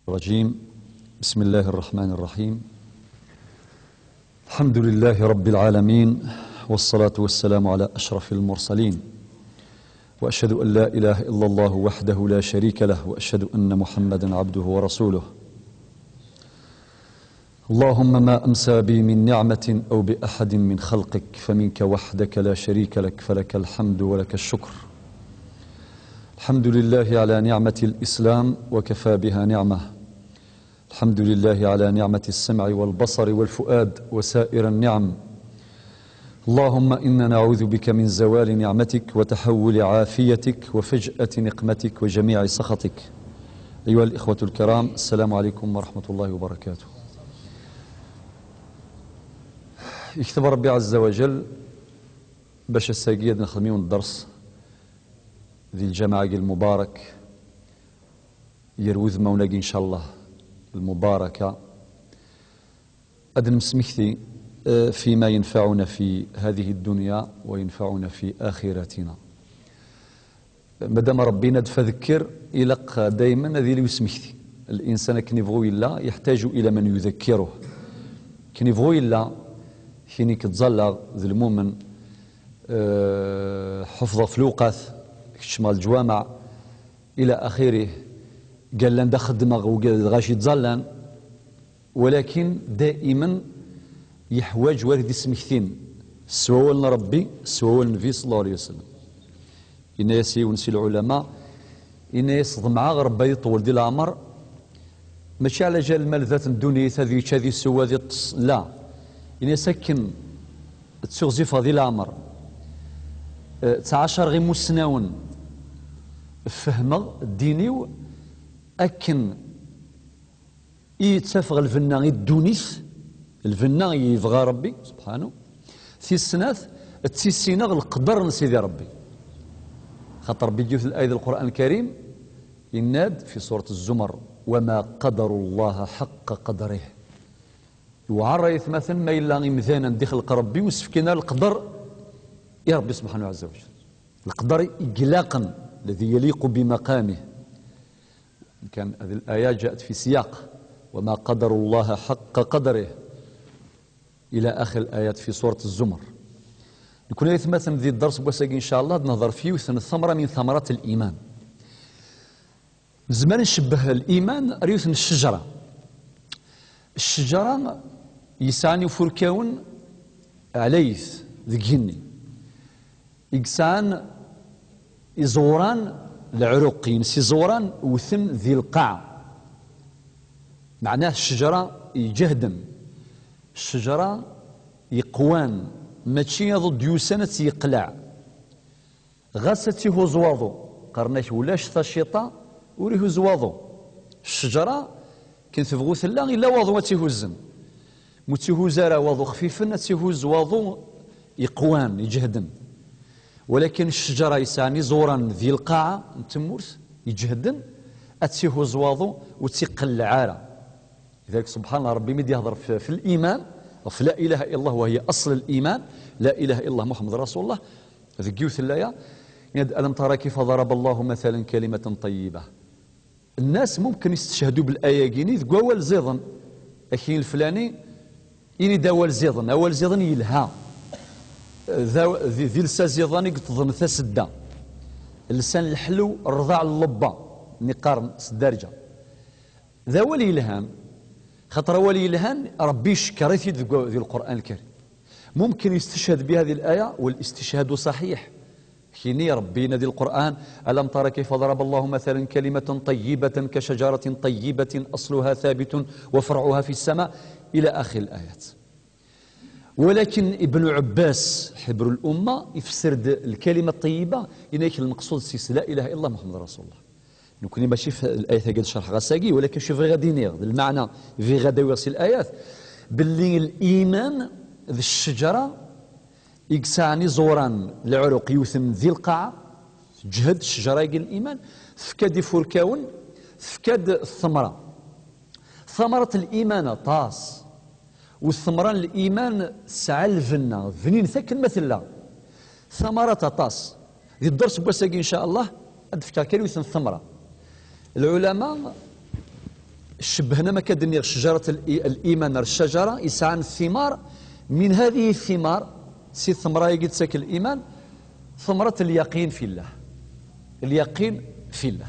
الرجيم. بسم الله الرحمن الرحيم. الحمد لله رب العالمين، والصلاة والسلام على أشرف المرسلين، وأشهد أن لا إله إلا الله وحده لا شريك له، وأشهد أن محمدا عبده ورسوله. اللهم ما أمسى بي من نعمة أو بأحد من خلقك فمنك وحدك لا شريك لك، فلك الحمد ولك الشكر. الحمد لله على نعمة الإسلام وكفى بها نعمة. الحمد لله على نعمة السمع والبصر والفؤاد وسائر النعم. اللهم إنا نعوذ بك من زوال نعمتك وتحول عافيتك وفجأة نقمتك وجميع سخطك. أيها الإخوة الكرام، السلام عليكم ورحمة الله وبركاته. يكتب ربي عز وجل باش الساقية نخدميون الدرس ذي الجماعة المبارك يروذ موناقي إن شاء الله المباركة أدن مسمكتي فيما ينفعنا في هذه الدنيا وينفعنا في آخرتنا. مدام ربنا تفذكر إلق دائما هذه اللي يسمكتي الإنسان كنيفغو إلا يحتاج إلى من يذكره، كنيفغو إلا كيني كتزلغ ذي المؤمن حفظ فلوقات شمال الجوامع إلى آخره، قال لنا دا خدمة غاشي تزلان، ولكن دائما يحواج وارد سمكتين سواء ربي سواء النبي صلى الله عليه وسلم. إن يسي ونسي العلماء إن يصدم مع ربي يطول دي العمر، ماشي على جال المال ذات الدنيا هذه شادي سوا ذي لا، إن يسكن تسوغزيفا ذي العمر 19 غير مسناون فهمه الديني أكن يتفغ الفنا الدونيس الفنا يبغى ربي سبحانه في السنات تسيسينا القدر نسيدي ربي. خاطر بيجي في الآية القرآن الكريم يناد في سورة الزمر وما قدر الله حق قدره، وعرى يتمثل ما إلا مثانا دخل ربي وسفكنا القدر يا ربي سبحانه عز وجل، القدر إقلاقا الذي يليق بمقامه. كان هذه الآيات جاءت في سياق وما قدر الله حق قدره إلى آخر الآيات في سورة الزمر. يكون يتمثل ذي الدرس بوساقي إن شاء الله نظر فيه وثن ثمرة من ثمرات الإيمان. زمان نشبه الإيمان ريوثن الشجرة. الشجرة يسعني فركاون عليث ذي جني يقسان يزوران العروقين سيزوران وثن ذي القاع، معناه الشجرة يجهدم، الشجرة يقوان ماشي ضد يوسنة يقلع غاستي هو زواضو قرناش ولاش ثاشيطا وريه زواضو. الشجرة كنت تبغوث لا إلا واضو ما تيهوزن متيهوزارا واضو خفيفا تيهوز واضو يقوان يجهدم، ولكن الشجرة يساني زورا ذي القاعة تمورث يجهدن أتسيه زواضو وتقلع عارة. لذلك سبحان الله ربي مدي يهضر في الإيمان وفي لا إله إلا الله وهي أصل الإيمان، لا إله إلا الله محمد رسول الله. ذكيوث اللايا ألم ترى كيف ضرب الله مثلا كلمة طيبة. الناس ممكن يستشهدوا بالآية جيني ذكوال زيضن أكين الفلاني إني داول زيضن أول زيضن يلها ذي لسان زيضاني تظن ثسدا اللسان الحلو الرضاع اللبا نقارن سدارجة ذا ولي الهام. خاطر ولي الهام ربي شكرتي ذي القرآن الكريم ممكن يستشهد بهذه الآية والاستشهاد صحيح. حيني ربي نادي القرآن ألم ترى كيف ضرب الله مثلا كلمة طيبة كشجرة طيبة أصلها ثابت وفرعها في السماء إلى آخر الآيات. ولكن ابن عباس حبر الأمة يفسر الكلمة الطيبة إنك المقصود سيس لا إله إلا الله محمد رسول الله. نكون ماشي في الآية قد شرح غساقي، ولكن شوف غادي نيغ المعنى في غدا يوصل الآيات باللي الإيمان ذي الشجرة يقسعني زوران العروق يوثم ذي القاعة جهد الشجرة يقل الإيمان فكاد يفركاون فكاد الثمرة. ثمرة الإيمان طاس والثمرة الإيمان سعى الفنة فنين ثكن مثلا ثمرة طاس. ذي الدرس بوساقي إن شاء الله أدفكر كان يوثم الثمرة. العلماء شبهنا ما كدني شجرة الإيمان الشجرة يسعى الثمار من هذه الثمار سي الثمرة يجد ساك الإيمان ثمرة اليقين في الله اليقين في الله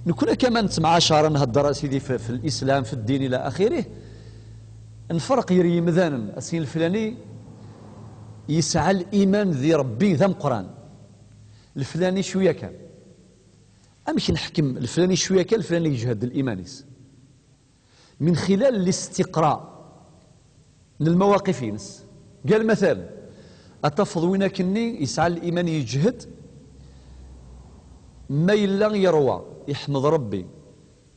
نكون كمان معاشرا نهضر سيدي في الإسلام في الدين إلى آخره نفرق يري مثلا السين الفلاني يسعى الإيمان ذي ربي ذا قرآن الفلاني شوية كان أمشي نحكم الفلاني شوية كان الفلاني يجهد الإيمانيس من خلال الاستقراء من المواقف ينس قال مثلا أتفض وين كني يسعى الإيمان يجهد ما إلا يروى يحمد ربي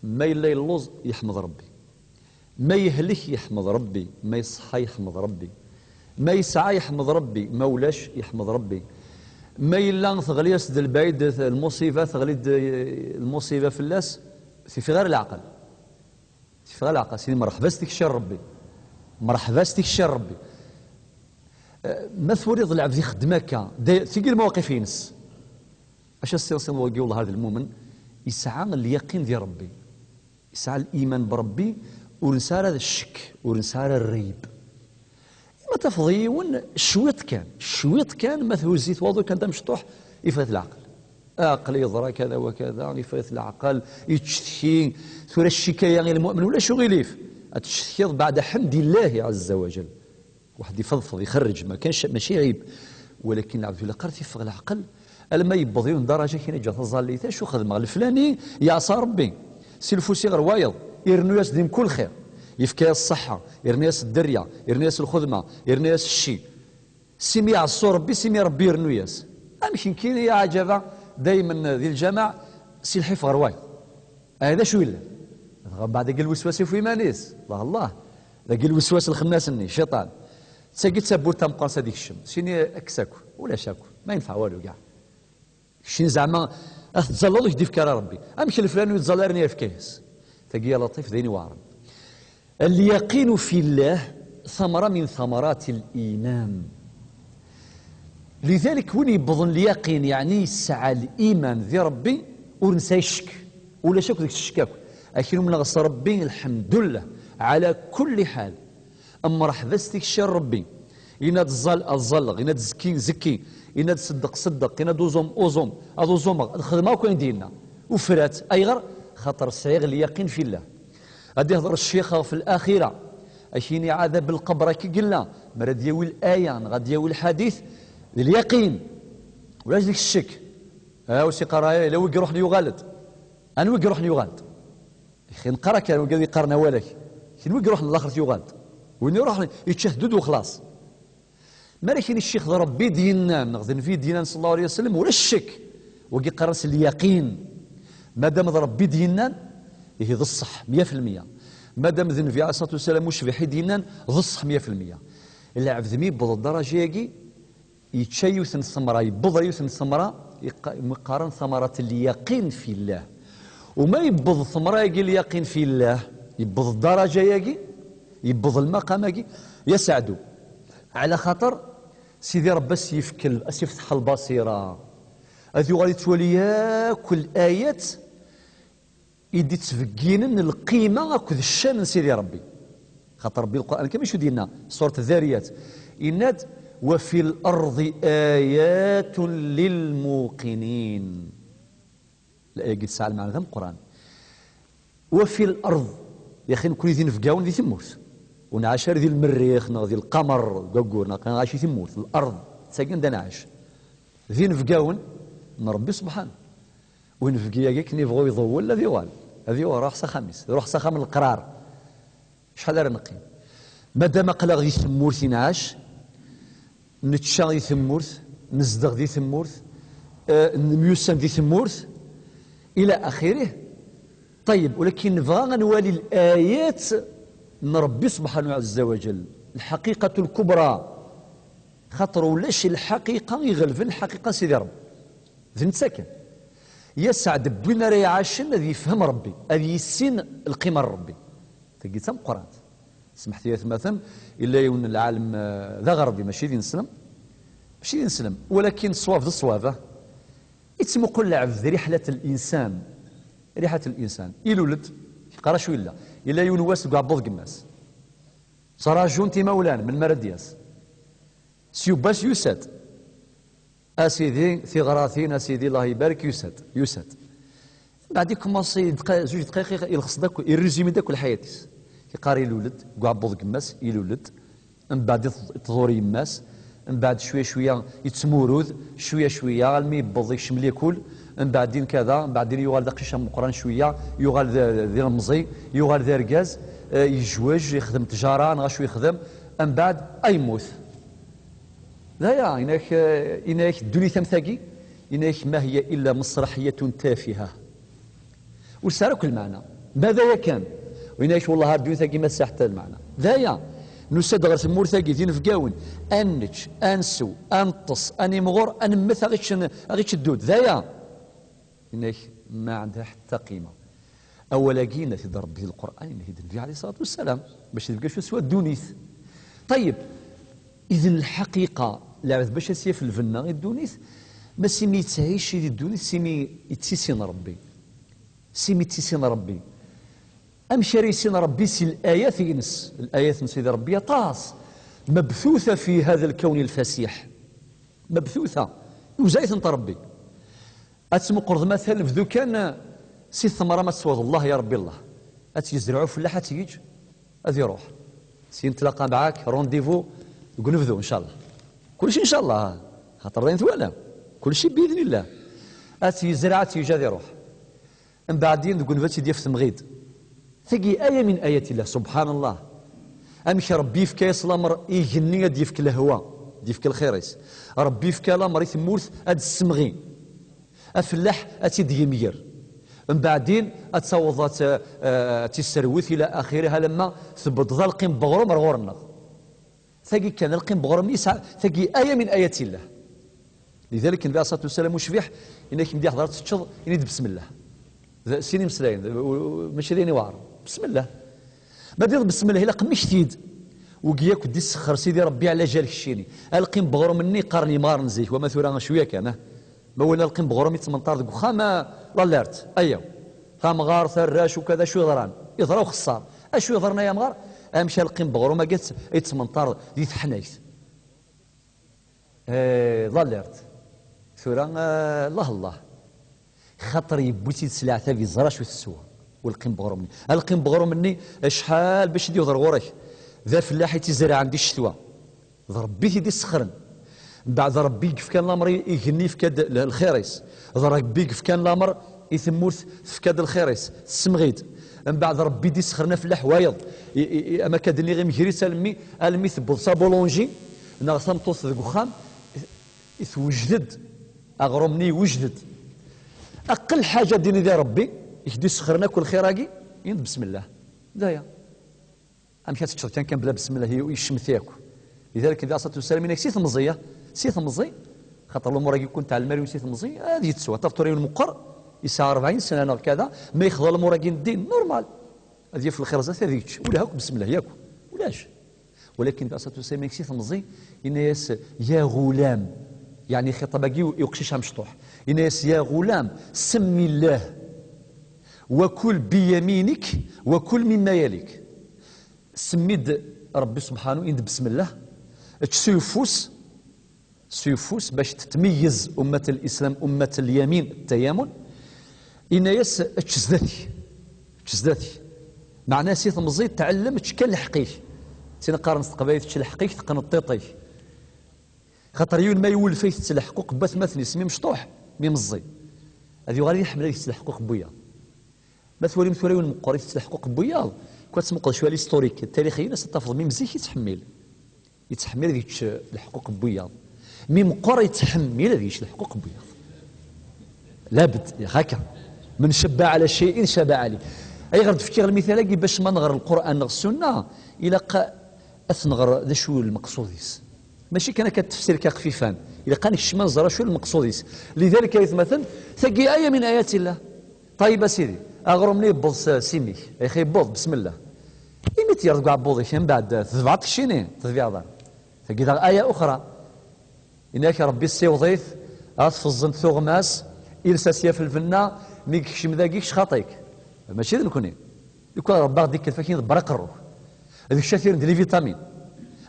ما إلا يلوز يحمد ربي ما يهلك يحمد ربي ما يصحى يحمد ربي ما يسعى يحمد ربي ما ولاش يحمد ربي ما إلا ثغلي يسد البعيد المصيبة ثغلي المصيبة في اللاس في غير العقل في غير العقل سيدي مرحبا ستك الشر ربي مرحبا ستك الشر ربي ما ثوري ضلع في خدمك ثقيل المواقف ينس اش السياسي والله هذا المؤمن يسعى اليقين ديال ربي يسعى الايمان بربي ونسار هذا الشك ونسار الريب ما تفضيون الشويط كان ما ثوزيت واضو كان مشطوح يفات العقل عقل يضرى كذا وكذا يفات العقل يتشتكي ثورة الشكاية غير المؤمن ولا شو غيليف تشتكي بعد حمد الله عز وجل واحد يفضفض يخرج ما كانش ماشي عيب ولكن العبد الله قرت يفغ العقل لما يبضيون درجه كاين جات الظاليته شو خدمه الفلاني يعصى ربي سي الفوسي غير وايض يرنو ياس ديم كل خير يفكي الصحه يرنو ياس الدريه يرنو ياس الخدمه يرنو ياس الشي سيمي يعصو ربي سيمي ربي يرنو ياس يمكن كاين يا عجبه دائما ذي الجماع سي الحفظ غير وايض هذا شو الا بعد قال الوسواس في مانيس الله الله قال الوسواس الخناس الشيطان تساقيت سابور تمقاس هذيك الشم شيني اكساكو ولا شاكو ما ينفع والو كاع شين زعما تزلل يدي في كرا ربي امشي الفلاني يتزلرني في كيس تقي يا لطيف ذيني وارم اليقين في الله ثمرة من ثمرات الإيمان لذلك وين يبضن اليقين يعني يسعى الإيمان ذي ربي ونسى يشك ولا شك ذيك الشكاك أكيد من غص ربي الحمد لله على كل حال أما راح بستك الشر ربي يناد الزلق يناد زكي يناد صدق يناد أوزوم هذا زوم الخدمة وكاين ديالنا وفرات أيغر خاطر الصعيغ اليقين في الله غادي يهضر الشيخ في الآخرة أشيني عذاب القبر كي قلنا مرة دياوي الآية غادي ياوي الحديث اليقين ولاش ديك الشك وسي قرايه لا ويقي روح يغالد أنا ويقي روح يغالد أخي نقرا كان وقال يقرنا ولك شنو ويقي روح الآخر يغالد وين يروح يتشهدد وخلاص ما لكن الشيخ ربي ديننا نغذن في ديننا صلى الله عليه وسلم ولا الشك وقي قرص اليقين ما دام ربي ديننا هي ذا الصح 100% ما دام ذن في عليه الصلاه والسلام مشبح ديننا ذا الصح 100% الا عبد مي بض الدرجه يجي يتشيث الثمره يبض يوث الثمره مقارن ثمره اليقين في الله وما يبض الثمره يجي اليقين في الله يبض الدرجه يجي يبض المقام يجي يسعدوا على خاطر سيدي ربي يفتح البصيره هذه غادي تولي كل ايات يدي تفكين القيمه اكد الشان سيدي ربي خاطر ربي القران كما شو ديالنا سوره الذاريات إناد وفي الارض ايات للموقنين الايه قد سال معنا ذا القران وفي الارض يا اخي كل ذي نفقاون ذي ثموت ونعاشر ذي المريخ ذي القمر قاقورنا كنعاشي ثموت الارض ساكن دا نعاش ذي نفقاون ربي سبحانه وين فقيا كي نبغوا يضوّل لا ديوال هذه روح سا خميس روح سا من القرار شحال راه نقي مادام قلق ذي ثمورث ينعاش نتشا ذي ثمورث نزدغ ذي ثمورث نميوسن ذي ثمورث الى اخره طيب ولكن نبغى نوالي الايات من ربي سبحانه عز وجل الحقيقه الكبرى خاطر ولاش الحقيقه يغلب الحقيقه سيدي رب ذي نتساكن يسعد بوين راه يعاشن الذي يفهم ربي الذي يسين القيمه ربي تلقي تم قران سمحت لي مثلا الا يون العالم ذا غربي ماشي دين نسلم ماشي دين نسلم ولكن الصواب ذا الصوابه يتم كل عبد رحله الانسان ريحه الانسان يلولد قرا شو إلا يونواس كاع بوض قماس صراجون تي مولان من مردياس سيوباس يساد اسيدي ثغراثين اسيدي الله يبارك يساد بعد يكمصي زوج دقائق يلخص داك يريزيمي داك الحياتيس يقاري يولد كاع بوض قماس يولد من بعد تظهر يماس من بعد شويه شويه يتمورود شويه شويه المي يبض يشمل ياكل من بعدين كذا من بعدين يوغال داك الشام القران شويه يوغال ذي المزي يوغال ذي ركاز يجوج يخدم تجاره نغا يخدم من بعد يموت لا يا إنك الدنيا ثمثاقي إنك ما هي إلا مسرحية تافهة وسارة كل معنى ماذا كان وإنك والله الدنيا ثاقي ما ساحت المعنى لا يا نساد غير ثمور ثاقي دين فقاون أنج أنسو أنطس أني مغور أنمث أغيتش الدود ذا يا إنك ما عندها حتى قيمة أولا جينا في ضرب به القرآن إنه النبي عليه الصلاة والسلام باش تلقى شو سوى الدونيث طيب إذن الحقيقة لعبت باش يسير في الفنا الدونيث ما سيمي يتعيش الدونيث سيمي يتسين ربي سيمي يتسين ربي أمشي ريسين ربي سي الآيات ينس الآيات من سيد ربي طاس مبثوثة في هذا الكون الفسيح مبثوثة وزايت انت ربي أتسمو قرض مثلا في ذو كان سي الثمرة ما تسوض الله يا ربي الله أتيزرعوا فلاحة تيجي أذي يروح سي نتلاقى معاك رونديفو نقول إن شاء الله كل شيء إن شاء الله خاطر رين ثوالا كل شيء بإذن الله أتي زرعة تيجي هذا يروح من بعدين نقول فاتي ديال تمغيد ثقي آية من آيات الله سبحان الله أمشي ربي في كاس الأمر يغني ديفك الهواء ديفك الخيريس ربي في كلام ريث مورث أد السمغي أفلاح أتي ديمير من بعدين أتصوض تسروث إلى آخرها لما ثبت ذا القيم بغرم رغورنا ثقي كان القيم بغرم يسعى ثقي آية من آيات الله لذلك النبي عليه الصلاة والسلام مشبح إنك مدي حضرت تشظ ينيد بسم الله سيني مسلاين ماشي ديني واعر بسم الله ما دير بسم الله إلا قميش تيد وقياك ودي السخر سيدي ربي على جالك الشيني القيم بغرم مني قارني مار نزيك وما ثورا شوية كان ما ولا القيم بغرم يتمنطار ديك خاما لالارت ايوا خام غار ثراش وكذا شو يضران يضرا وخسار اشو يضرنا يا مغار امشى القيم بغرم ما قالت يتمنطار دي تحنيت لالارت ثورا الله خاطر يبوتي تسلع ثابي زرا شو تسوى والقيم بغرم القيم بغرم مني شحال باش يدي يضر غورك ذا فلاح تيزرع عندي الشتوى ضربي دي السخرن بعد ربي كيف كان الامر يغني في كاد الخيريس ربي كيف كان الامر يثمورث في كاد الخيريس السمغيد من بعد ربي دي سخرنا في الحوايض اما كادني غير مجري سالمي المي ثبط صابولونجي نغصم توص ذك وخام يتوجدد اغرمني وجدد اقل حاجه ديني دي ربي يدي سخرنا كل خيراقي يند بسم الله دايا امشي تشرب كان بلا بسم الله يشمت ياكل لذلك اذا صلت والسلام انك سيث مزيه سيث مزي خاطر الامور كي كنت على المري وسيث مزي هذه تسوى تفطري المقر يسعى 40 سنه كذا ما يخضر الامور الدين نورمال هذه في الخرزات هذيك ولا هاك بسم الله ياكل ولاش ولكن اذا صلت والسلام انك سيث مزي الناس يا غلام يعني خطابك يقششها مشطوح الناس يا غلام سمي الله وكل بيمينك وكل مما يليك سميد ربي سبحانه يند بسم الله سيفوس باش تتميز أمة الإسلام أمة اليمين التيامن إن يس تشزداتي معناه سيث مزيد تعلم تشكل الحقيق تنقارن قبايل تشكل الحقيق تقن الطيطي خاطر يون ما يول فيه تلحقوق بات مثني سمي مشطوح مي مزي هذه غادي يحمل لك تلحقوق بويا مثولي يون مقري تلحقوق بويا كتسمق شويه ليستوريك التاريخي الناس تحفظ مي مزيك يتحمل هذيك الحقوق بوياض مي مقر يتحمل هذيك الحقوق بوياض لابد هكا من شبع على شيء شبع عليه اي غير تفكير المثال باش ما نغر القران نغر السنه الى اثنغر ذا شو المقصوديس ماشي كان كتفسير كخفيفان الى قال الشمال زرا شو المقصوديس لذلك يتمثل ثقي ايه من ايات الله طيب سيدي اغرمني بوص سيمي يا اخي بوض بسم الله إمتى يرجع بوضي من بعد تبعت الشيني تبعت فكذا آية أخرى إنك ربي السيوضيث أتفزن ثغماس إلساسيا في الفنا ميكش مذاقيكش خاطيك ماشي ذا الكوني يكون ربي غادي كيفاش برق الروح هذيك الشاثير ديال لي فيتامين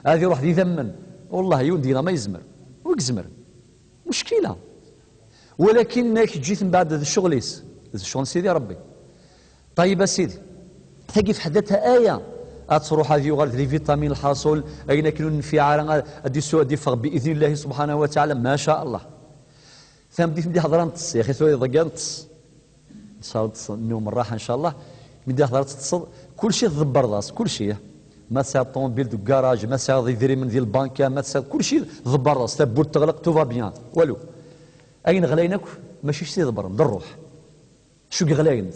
هذه يروح يثمن والله يودينا ما يزمر ويكزمر مشكله. ولكن كي تجي من بعد هذا الشغليس الشغل سيدي ربي طيب سيدي تلقي في حدتها ايه تروح هذه وغالت لي فيتامين الحاصل اين كاين الانفعال غادي يدفع باذن الله سبحانه وتعالى ما شاء الله. ثم بدي حضره نتص يا اخي ثوي ضقا نتص ان شاء الله النوم الراحه ان شاء الله بدي حضره تصد كل شيء تدبر راس كل شيء ما تساعد الطوموبيل دو كراج ما تساعد يدري من ديال البنكه ما تساعد كل شيء تدبر راس تبور تغلق تو فا بيان والو اين غلاينك ماشي شي تدبر ذا الروح شو غلاين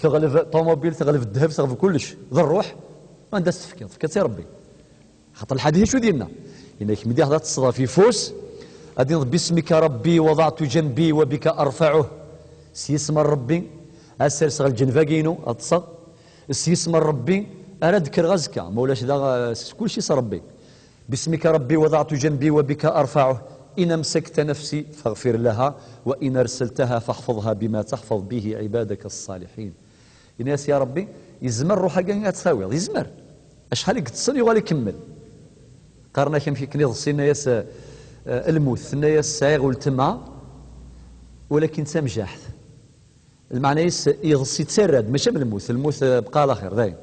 تغلف طوموبيل تغلف الذهب تغلف كلش ذا الروح ما نداس تفكر سي ربي خاطر الحديث شو ديالنا انك مدي حضرت تصدى في فوس غادي باسمك ربي وضعت جنبي وبك ارفعه سيسمى ربي اسرس الجنفاكينو اتصل سيسمى ربي انا ذكر غزكا مولاش ذا كل شيء ربي باسمك ربي وضعت جنبي وبك ارفعه إن أمسكت نفسي فاغفر لها وإن أرسلتها فاحفظها بما تحفظ به عبادك الصالحين. الناس يا ربي يزمر روحها كاع تساوي يزمر شحال يتصل يغالي يكمل قارنا كان كني ضسينا ياس الموت ثنا السايغ والتما ولكن تمجاحت المعنى يغصي تسرد ماشي من الموت بقى على خير دايم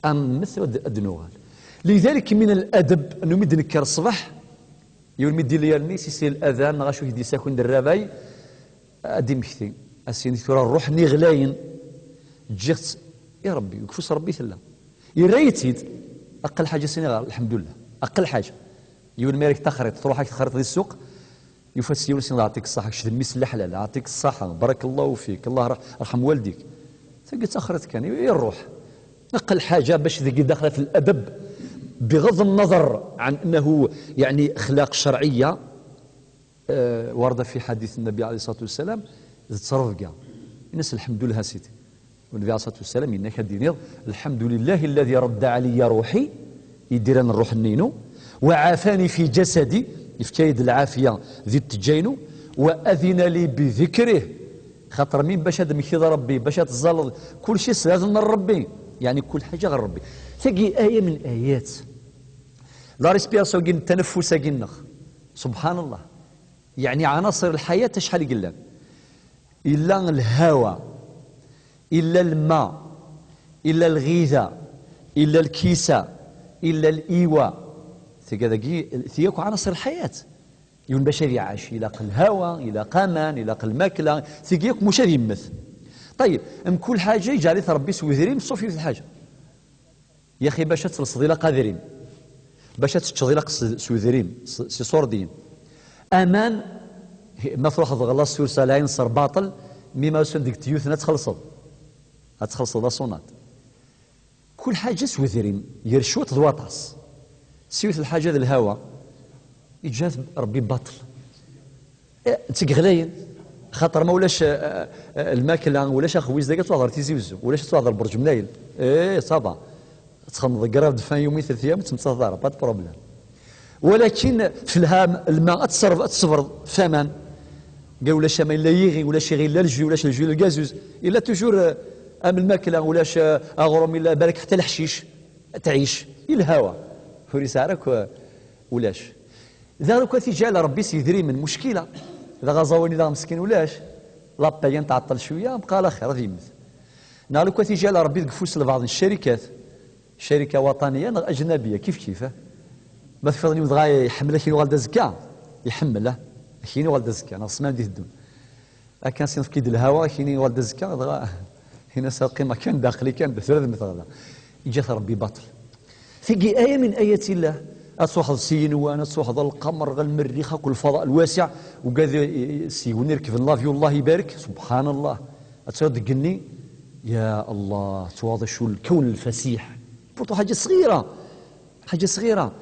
ام مثل الدنوغال. لذلك من الادب انه مد نكر الصباح يقول مدي لي النيس يسير الاذان غاشو يدي ساكن الرباي ادي مكتي اسيني ترى الروح ني غلاين جيت يا ربي وكفوس ربي ثلا يريتيد اقل حاجه سيني الحمد لله اقل حاجه يقول مالك تخرط تروح تخرط في السوق يفسي يقول سيدي يعطيك الصحه شد الميس الحلال يعطيك الصحه بارك الله فيك الله يرحم والديك تلقى تخرط كان يروح اقل حاجه باش ذيك داخله في الادب بغض النظر عن انه يعني اخلاق شرعيه ورد في حديث النبي عليه الصلاه والسلام تصرف كاع الناس الحمد لله سيدي والنبي عليه الصلاه والسلام انك دينير الحمد لله الذي رد علي روحي يدير انا الروح النينو وعافاني في جسدي يفتايد العافيه ذي التجينو واذن لي بذكره خاطر مين باش هذا مكيد ربي باش تزال كل شيء لازم ربي يعني كل حاجه غير ربي تلاقي ايه من ايات لا ريسبيراسيون كاين التنفس كاين سبحان الله يعني عناصر الحياه شحال يقلان الا الهواء الا الماء الا الغذاء الا الكيساء الا الايواء ثياك عناصر الحياه يون بشري عاش الى الهواء الى قامان الى الماكله ثياك مش يمث طيب ام كل حاجه يجعل ربي سويذرين صوفي في الحاجه يا اخي باش تصل قادرين باش تشتغل سويذرين سي صوردين امان ما فروح غلا سور سالاين صار باطل مما وصل ديك تيوثنا تخلصوا لا صونات كل حاجه سويذرين يرشوت ضواطاس سيوث الحاجه ذا الهواء يجات ربي باطل تقغلاين خاطر ما ولاش الماكله ولاش اخويز داك تهضر تيزيوزو ولاش تهضر برج منايل ايه صافا تخمض قراب دفان يومين 3 ايام تمتصدر با بروبليم ولكن في الهام الماء تصفر ثمن قال ولا شمال لا يغي ولا شي غير لا الجي ولا الجي الغازوز الا توجور ام الماكله ولاش اغرم الا بالك حتى الحشيش تعيش الهواء فوري سعرك ولاش ذلك تيجعل ربي سيدري من مشكله اذا غزاوني ذا مسكين ولاش لابيان تعطل شويه بقى على خير غادي يمثل نالك تيجعل ربي تقفوس لبعض الشركات شركه وطنيه اجنبيه كيف ما تفضلني بغا يحمل كاين والد زكا يحمله كاين والد زكا انا سمان ديه الدون كان سين في كيد الهواء كاين والد زكا دغا هنا ساقي ما كان داخلي كان بثلاث مثل هذا جات ربي باطل في ايه من ايات الله اتصوح السين وانا تصوح القمر غير المريخ كل الفضاء الواسع وقاعد سيوني يركب لافيو الله يبارك سبحان الله تصدقني يا الله تواضع شو الكون الفسيح برضو حاجه صغيره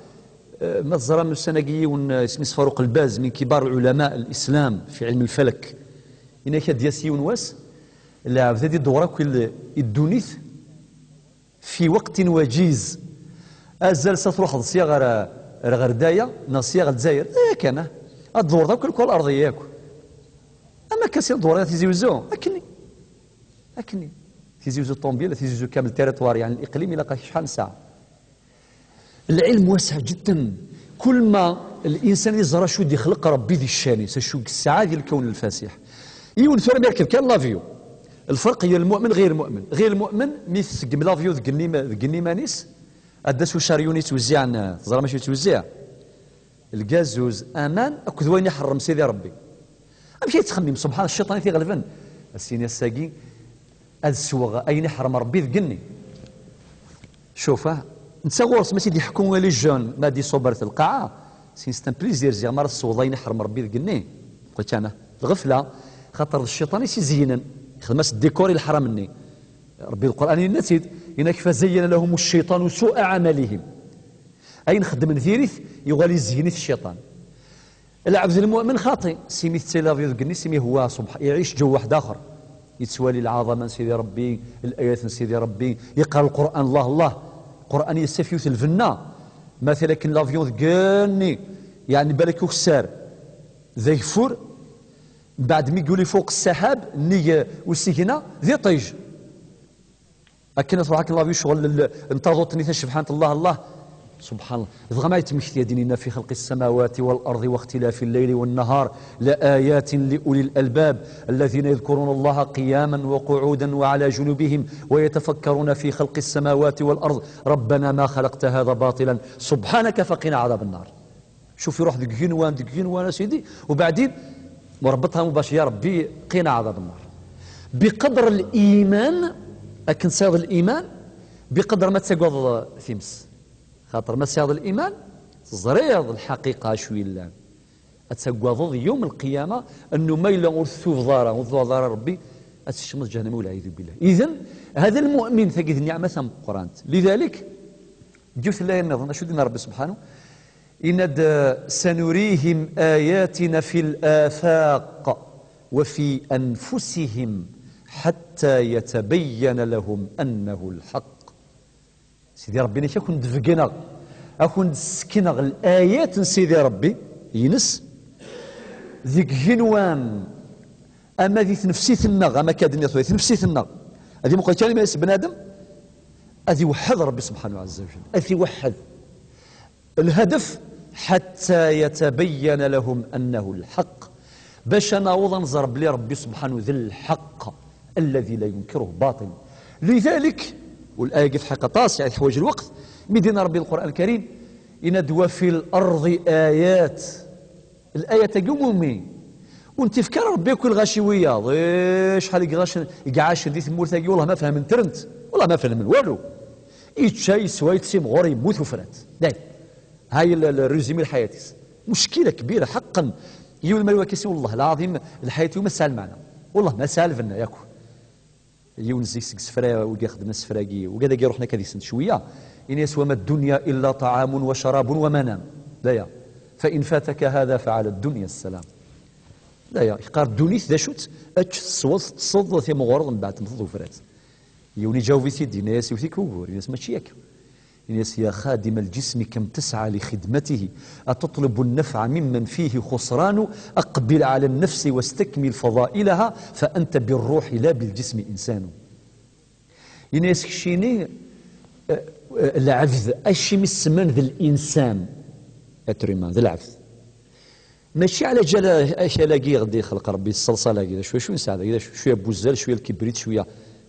ما تزرى من السنقي اسمه فاروق الباز من كبار علماء الاسلام في علم الفلك هناك دياسي ونواس لا هذه الدوره كل الدونيث في وقت وجيز ازال ستروح صياغه غردايه نصيغه الجزائر كان الدور ذاك الكره الارضيه ياكل اما كاسي الدورات يزيوزو اكني تيزيوزو الطوموبيل تيزيوزو كامل التيريتوار يعني الاقليم الى شحال ساعه. العلم واسع جدا، كل ما الانسان يزرى شو دي خلق ربي ذي الشاني شو الساعه ديال الكون الفسيح. يون ثور ما يركب كان لافيو، الفرق هي المؤمن غير المؤمن. غير المؤمن مي تسقم لافيو ذك النيمانيس اداسو شاريوني توزع تزرى ماشي توزع الكازوز امان اكد وين يحرم سيدي ربي. امشي تخمم سبحان الشيطان تيغلبن السيني الساقي السوغ اين يحرم ربي ذقني. شوفه نتا غورس ماشي دي يحكموا لي جون ما دي صبرت القاعه سي ان بليزير زي مار السوضين يحرم ربي ذقني. قلت انا الغفله خاطر الشيطان يزينن خدمه الديكور الحرام مني ربي القران ينتيد انك فزين لهم الشيطان سوء عملهم اي نخدم نثيريث يغالي يزيني في الشيطان. العبد المؤمن خاطئ سيمي تسيلافيو ذقني سيمي هو صبح يعيش جو واحد اخر يتسوالي العظمه سيدي ربي الايات سيدي ربي يقرا القران الله الله القران يستفيو الفنا مثلا كن لافيون ذقني يعني بالك خسار ذي فور بعد ما يقول فوق السحاب ني والسكينه ذي طيج اكن تروح هاك لافيو شغل انتظروا تنيث سبحان الله الله سبحان الله ضغ ما يتمشي ديننا في خلق السماوات والارض واختلاف الليل والنهار لآيات لأولي الألباب الذين يذكرون الله قياما وقعودا وعلى جنوبهم ويتفكرون في خلق السماوات والارض ربنا ما خلقت هذا باطلا سبحانك فقنا عذاب النار. شوف يروح ذيك جنوان سيدي وبعدين وربطها مباشره يا ربي قنا عذاب النار. بقدر الايمان لكن صياد الايمان بقدر ما تسقط ثمس خاطر ما صياد الايمان زريض الحقيقه شوي لان اتسقط يوم القيامه انه ما الا ارثو ضاره ربي اتشمس جهنم والعياذ بالله. اذا هذا المؤمن ثقيل النعمه ثم القران. لذلك جوث الله النظام شو دينا ربي سبحانه إن سنريهم آياتنا في الآفاق وفي أنفسهم حتى يتبين لهم أنه الحق. سيدي ربي نيش أكون دفقنا أكون سكنا الآيات سيدي ربي ينس ذيك جنوان أما ذي تنفسيت النغ أما كاد النغ تنفسيت النغ هذه مقايتة ما يسب بنادم أذي وحد ربي سبحانه عز وجل أذي وحد الهدف حتى يتبين لهم أنه الحق باش نعوض نزر بلي ربي سبحانه ذي الحق الذي لا ينكره باطل. لذلك والآية في حق طاسع حوايج الوقت مدينا ربي القرآن الكريم إندوى في الأرض آيات الآية تقومي وانت فكر ربي يكون غاشوية شحال يقعاش دي ثمور ثاقي والله ما فهم انترنت والله ما فهم من والو يتشاي سوايت سيم غوري يموت وفرات داي هاي الريزومي الحياة مشكلة كبيرة حقا يوم ما كيسي والله العظيم الحياة يوم سال معنا والله ما سالفنا ياكو يوم زي سفرا وياخذنا سفراقي وكذا يروحنا كذي سنت شوية إن يسوى ما الدنيا إلا طعام وشراب ومنام لا يا فإن فاتك هذا فعلى الدنيا السلام لا يا يقار دونيث ذا شوت اتش صوت ثي مغرض من بعد تنفض وفرات يوني جاو في سيدي ناس وثيك وغور ناس ماشي ياك الناس يا خادم الجسم كم تسعى لخدمته أتطلب النفع ممن فيه خسران أقبل على النفس واستكمل فضائلها فأنت بالروح لا بالجسم إنسان. الناس شيني العفذ أشي مسمن ذا الإنسان أتريمان ذا العفذ ماشي على جلا شلاقي غدي خلق ربي الصلصالة كذا شويه شويه نساعد شويه بوزال شويه الكبريت شويه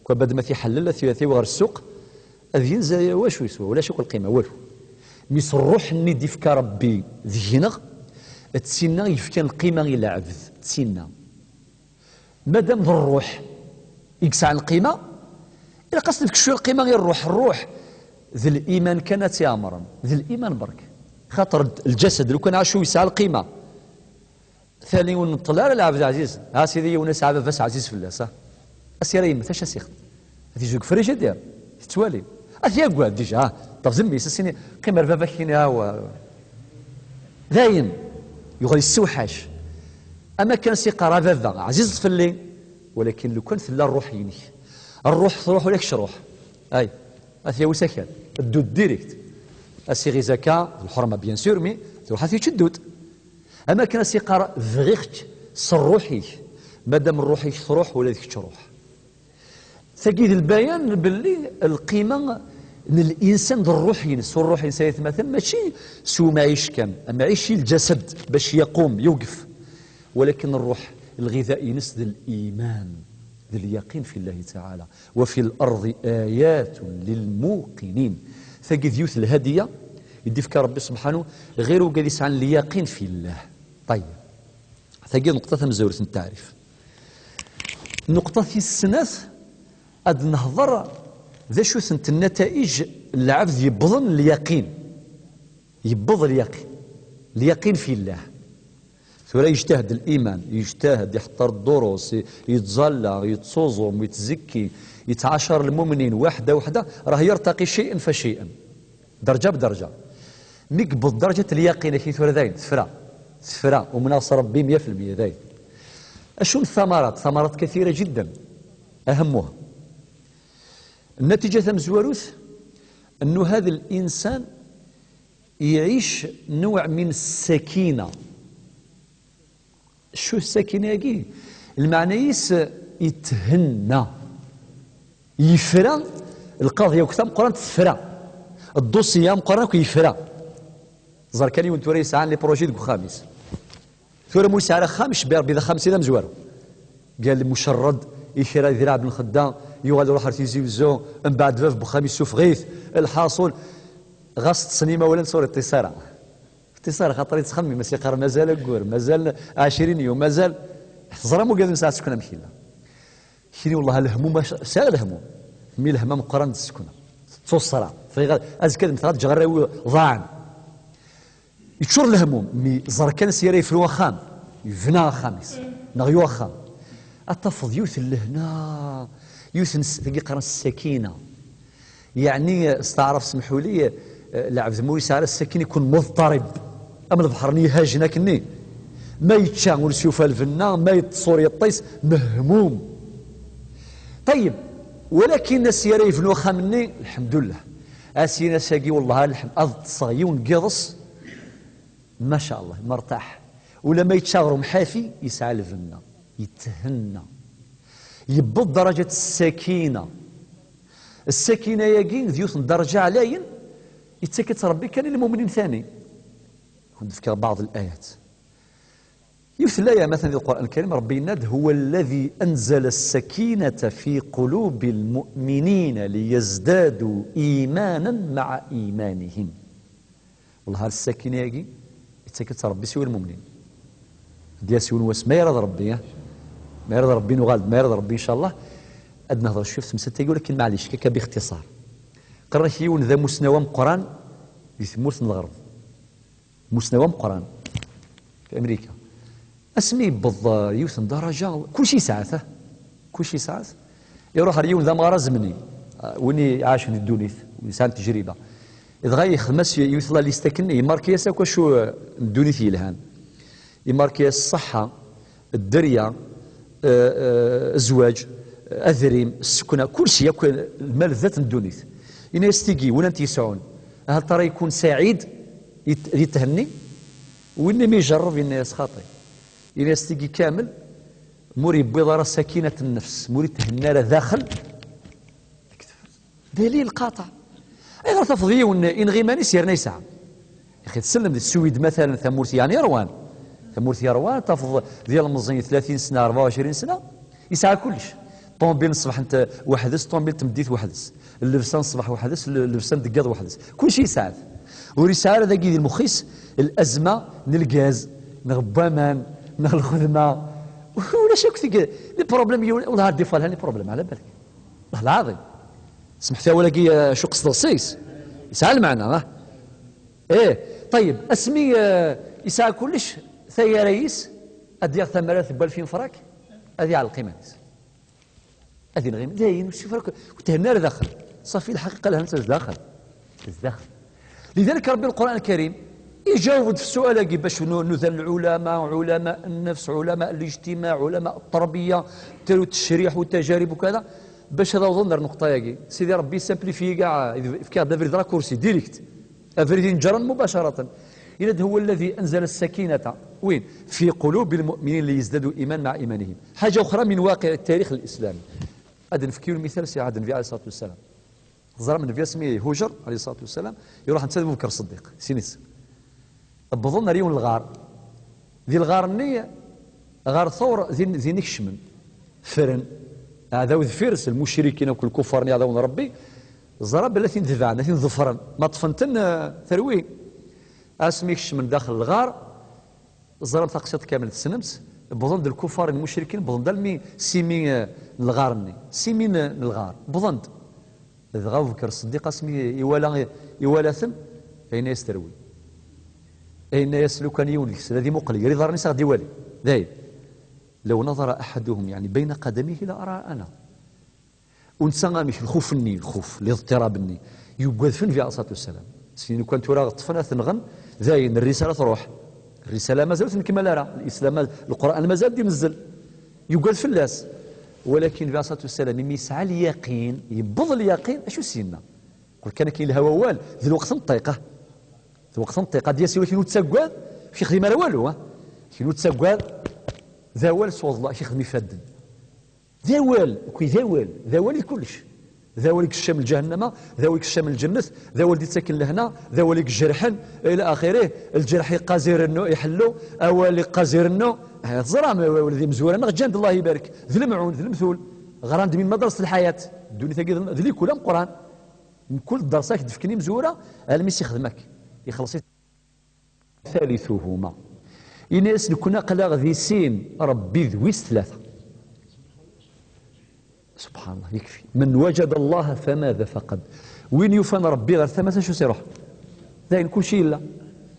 بعد ما تيحلل ثلاثي وغير السوق أذين زي واش يسوى ولا شكون القيمة والو ميس الروح ني ديفكا ربي ذينغ تسينا يفكان القيمة إلى عبد تسينا مادام ذا الروح يقسع القيمة إلا قصد فيك شوية القيمة غير الروح ذي الإيمان كانت أمرا ذي الإيمان برك خاطر الجسد لو كان عاشو يسعى القيمة ثاني ونطلع العبد العزيز ها سيدي وناس عبد بس عزيز في الله صح أسيري ما ثاش أسيخ هذي زوج فريشة دير تتوالي أثيا قواد ديجا طب زمي سسيني قيمة ربابا كينا و داين يغلي السوحاش أما كان سي قرابة عزيز في الليل ولكن لو كان ثلا الروح يني الروح تروح ولكش روح أي أثيا وسكان الدود ديريكت أسي غي زكاة الحرمة بيان سور مي تروح أثيا تشدود أما كان سي قرا فغيخت صروحي مادام الروح تروح ولا ذيك تروح ثقيد البيان باللي القيمة من الإنسان الروح ينس، والروح ينسى مثلا ماشي سو معيش كان معيش الجسد باش يقوم يوقف، ولكن الروح الغذاء ينس ذا الإيمان ذا اليقين في الله تعالى. وفي الأرض آيات للموقنين. ثقيد يوث الهدية يدفك ربي سبحانه غير وقاديس عن اليقين في الله. طيب ثقيد نقطة مزورة التعريف. النقطة في السناث أد نهضر ذا شو ثنت النتائج العبد يبضن اليقين، يبض اليقين في الله. ثورة يجتهد الإيمان، يجتهد يحضر الدروس، يتزلى يتصوم ويتزكي، يتعاشر المؤمنين واحدة واحدة، راه يرتقي شيئا فشيئا درجة بدرجة. نقبض درجة اليقين كي ثورة ذاين ثفرة ومناصر ربي 100% ذاين. أشون الثمرات؟ ثمرات كثيرة جدا، أهمها النتيجة مزوروث أنه هذا الإنسان يعيش نوع من السكينة. شو السكينة يجي؟ المعنى يتهنى، يفرى القضية وكتاب قرآن تفرى الدوسية قرآن يفرى. زار كان يوم توري ساعة لي بروجي دو خامس ثورة موسى على خامس بير بيضا خامس إذا مزوارو قال المشرد يشرى ذراع بن خدام يغال روح ارتيزي وزو من بعد فاف بخامس سوف غيث الحاصل غاصت سنيمة ولا نصور اتصال خاطر يتخمم مسيقار مازال كور مازال 20 يوم مازال زرامو قال ساعة سكنة مشينا شيني والله الهموم سال الهموم مي الهمام قران السكنة توصرا في ازكد مثلا جغراوي ضاعن يتشور الهموم مي زركان سيري في الوخام يفنا خامس نغيو وخام التفض يوث لهنا يوث ثقي قرن السكينة. يعني استعرف سمحوا لي لعب موريس على السكين يكون مضطرب أما البحر يهاجنا كني ما يتشان ونشوف الفنا ما يتصور يطيس مهموم. طيب ولكن السيارة يفنو خامني الحمد لله أسينا ساقي والله الحمد أضط صغيون قرص ما شاء الله مرتاح ولما يتشاغروا محافي يسعى الفنا يتهنى يبض درجة السكينة. السكينة يقين ذيوث درجة علين يتسكت ربي كان للمؤمنين ثاني. نذكر بعض الآيات يوث الآية مثلا في القرآن الكريم ربي يناد هو الذي أنزل السكينة في قلوب المؤمنين ليزدادوا إيمانا مع إيمانهم. والله هذه السكينة يقين يتسكت ربي سوى المؤمنين ديال سوى الواس ما يرضى ربي ما يرضى ربي نغالب ما يرضى ربي ان شاء الله. ادنا هضر شوف سمسته يقول لك معليش كيكا باختصار قرا يون ذا مستوى قران في ثمورة الغرب مستوى قران في امريكا اسمي بالض يوثن درجه كل شيء ساعته كل شيء ساعات يروح اليوم ذا ما رزمني واني عاش في الدونيث وانسان تجربه اذا غاي خمس يوثلا اللي يستكني ماركياس شو الدونيث يلهان يماركياس الصحه الدريه الزواج الذريم السكنة كل شيء يكون المال ذات الدونيث إنا يستيقي ولا انت يسعون هل ترى يكون سعيد يتهني وإنما ما يجرب إنه يسخاطي إنا يستيقي كامل موري بيضارة سكينة النفس موري تهنى داخل دليل قاطع أيضا تفضي إن غيماني سيرنا يسعى يا أخي تسلم السويد مثلا ثمورتي يعني روان ثمورتي روان تفض ديال المزين 30 سنة 24 سنة يسعى كلش طومبيل نصبح انت وحدس طومبيل تمديت وحدس اللبسان نصبح وحدس اللبسان دقاض وحدس كل شيء يساعد ورسالة هذا كيدي المخيس الأزمة من الغاز من الضمان من الخدمة ولا شك في لي بروبليم والله هادي فالها لي بروبليم على بالك والله العظيم سمحتها ولا كي شو قصد الصيص يسعى المعنى ايه طيب اسمي يسعى كلش ثي رئيس ادير ثمرات ب 2000 فراك هذه على القيمة هذه الغيمة داين وشوف راك وتهنى داخل صافي الحقيقة لها انت داخل لذلك ربي القرآن الكريم يجاوب في السؤال باش نذل العلماء علماء النفس علماء الاجتماع علماء التربية التشريح والتجارب وكذا باش هذا وظن النقطة ياكي سيدي ربي سامبليفي كاع في كاد افريد راكورسي ديريكت افريد جرا مباشرة إذا هو الذي أنزل السكينة وين؟ في قلوب المؤمنين ليزدادوا إيمان مع إيمانهم. حاجة أخرى من واقع التاريخ الإسلامي هذا نفكيو المثال سي عاد النبي عليه الصلاه والسلام. زرا من النبي سميه هجر عليه الصلاه والسلام يروح عند سيدنا ابو بكر الصديق سينيس. بظن ريون الغار ذي الغار النية غار ثور ذي نكشمن فرن هذا فارس المشركين وكل كفار يعظون ربي زرا بلا ثين دفعنا ثين ظفرا ما طفنتن ثروي اسميكش من داخل الغار زرا تقسيط كامل السنمس بظن الكفار المشركين بظن دلمي سيمي الغارني سيمين الغار بظن ذا ابو بكر الصديق اسمي يوالا ثم اين يستروي اين يسلو كان يونس الذي مقلي يريد راني صاغ ديوالي ذايب لو نظر احدهم يعني بين قدميه لارى انا ونسانغاميش الخوف الني الخوف الاضطراب الني يقعد فين في عليه الصلاه والسلام سين كان ترى طفنا ثنغن زاين الرساله تروح الرساله ما زالت نكمل راه الاسلام القران ما زال ينزل يقعد في اللاس ولكن في الصلاه والسلام مما يسعى اليقين يبض اليقين اشو سينا قل كان كاين الهوى وال ذي الوقت نطيقه ذي الوقت نطيقه ديال سي ولكن تسقاد شي خدمه لا والو كي تسقاد ذا وال صوت الله شي خدمه فادن ذا وال كي ذا وال كلش ذا وليك الشام الجهنم ذا وليك الشام الجنة ذا ولدي تسكن لهنا ذا وليك الجرحن الى اخره الجرح قازر انه يحلو اولي قازر انه زرام ولدي مزورا غجاند الله يبارك ذي المعون ذي المثول غراند من مدرسه الحياه الدنيا تاكيد ذي كلام قران من كل درسك تفكني مزوره الميس يخدمك يخلص ثالثهما يناس كنا قلاغ ذي سين ربي ذويس ثلاثه سبحان الله يكفي من وجد الله فماذا فقد وين يفان ربي غير ثمثة شو سيروح داين كل شيء لا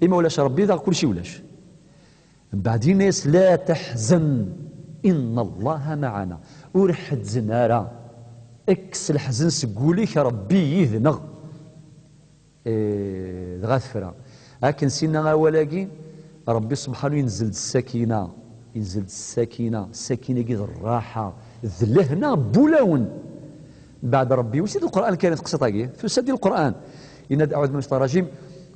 إما ولاش ربي ذا كل شيء ولاش بعدين ناس لا تحزن إن الله معنا ورح تزن راه اكس الحزن سقوليك ربي يذنغ غاثفرة لكن سينا ولاكين ربي سبحانه ينزل السكينة السكينة كذا الراحة ذلهنا بولاون بعد ربي وسيد القرآن الكريم تقصي طاقيه تسدي القرآن إن أعوذ من الشيطان الرجيم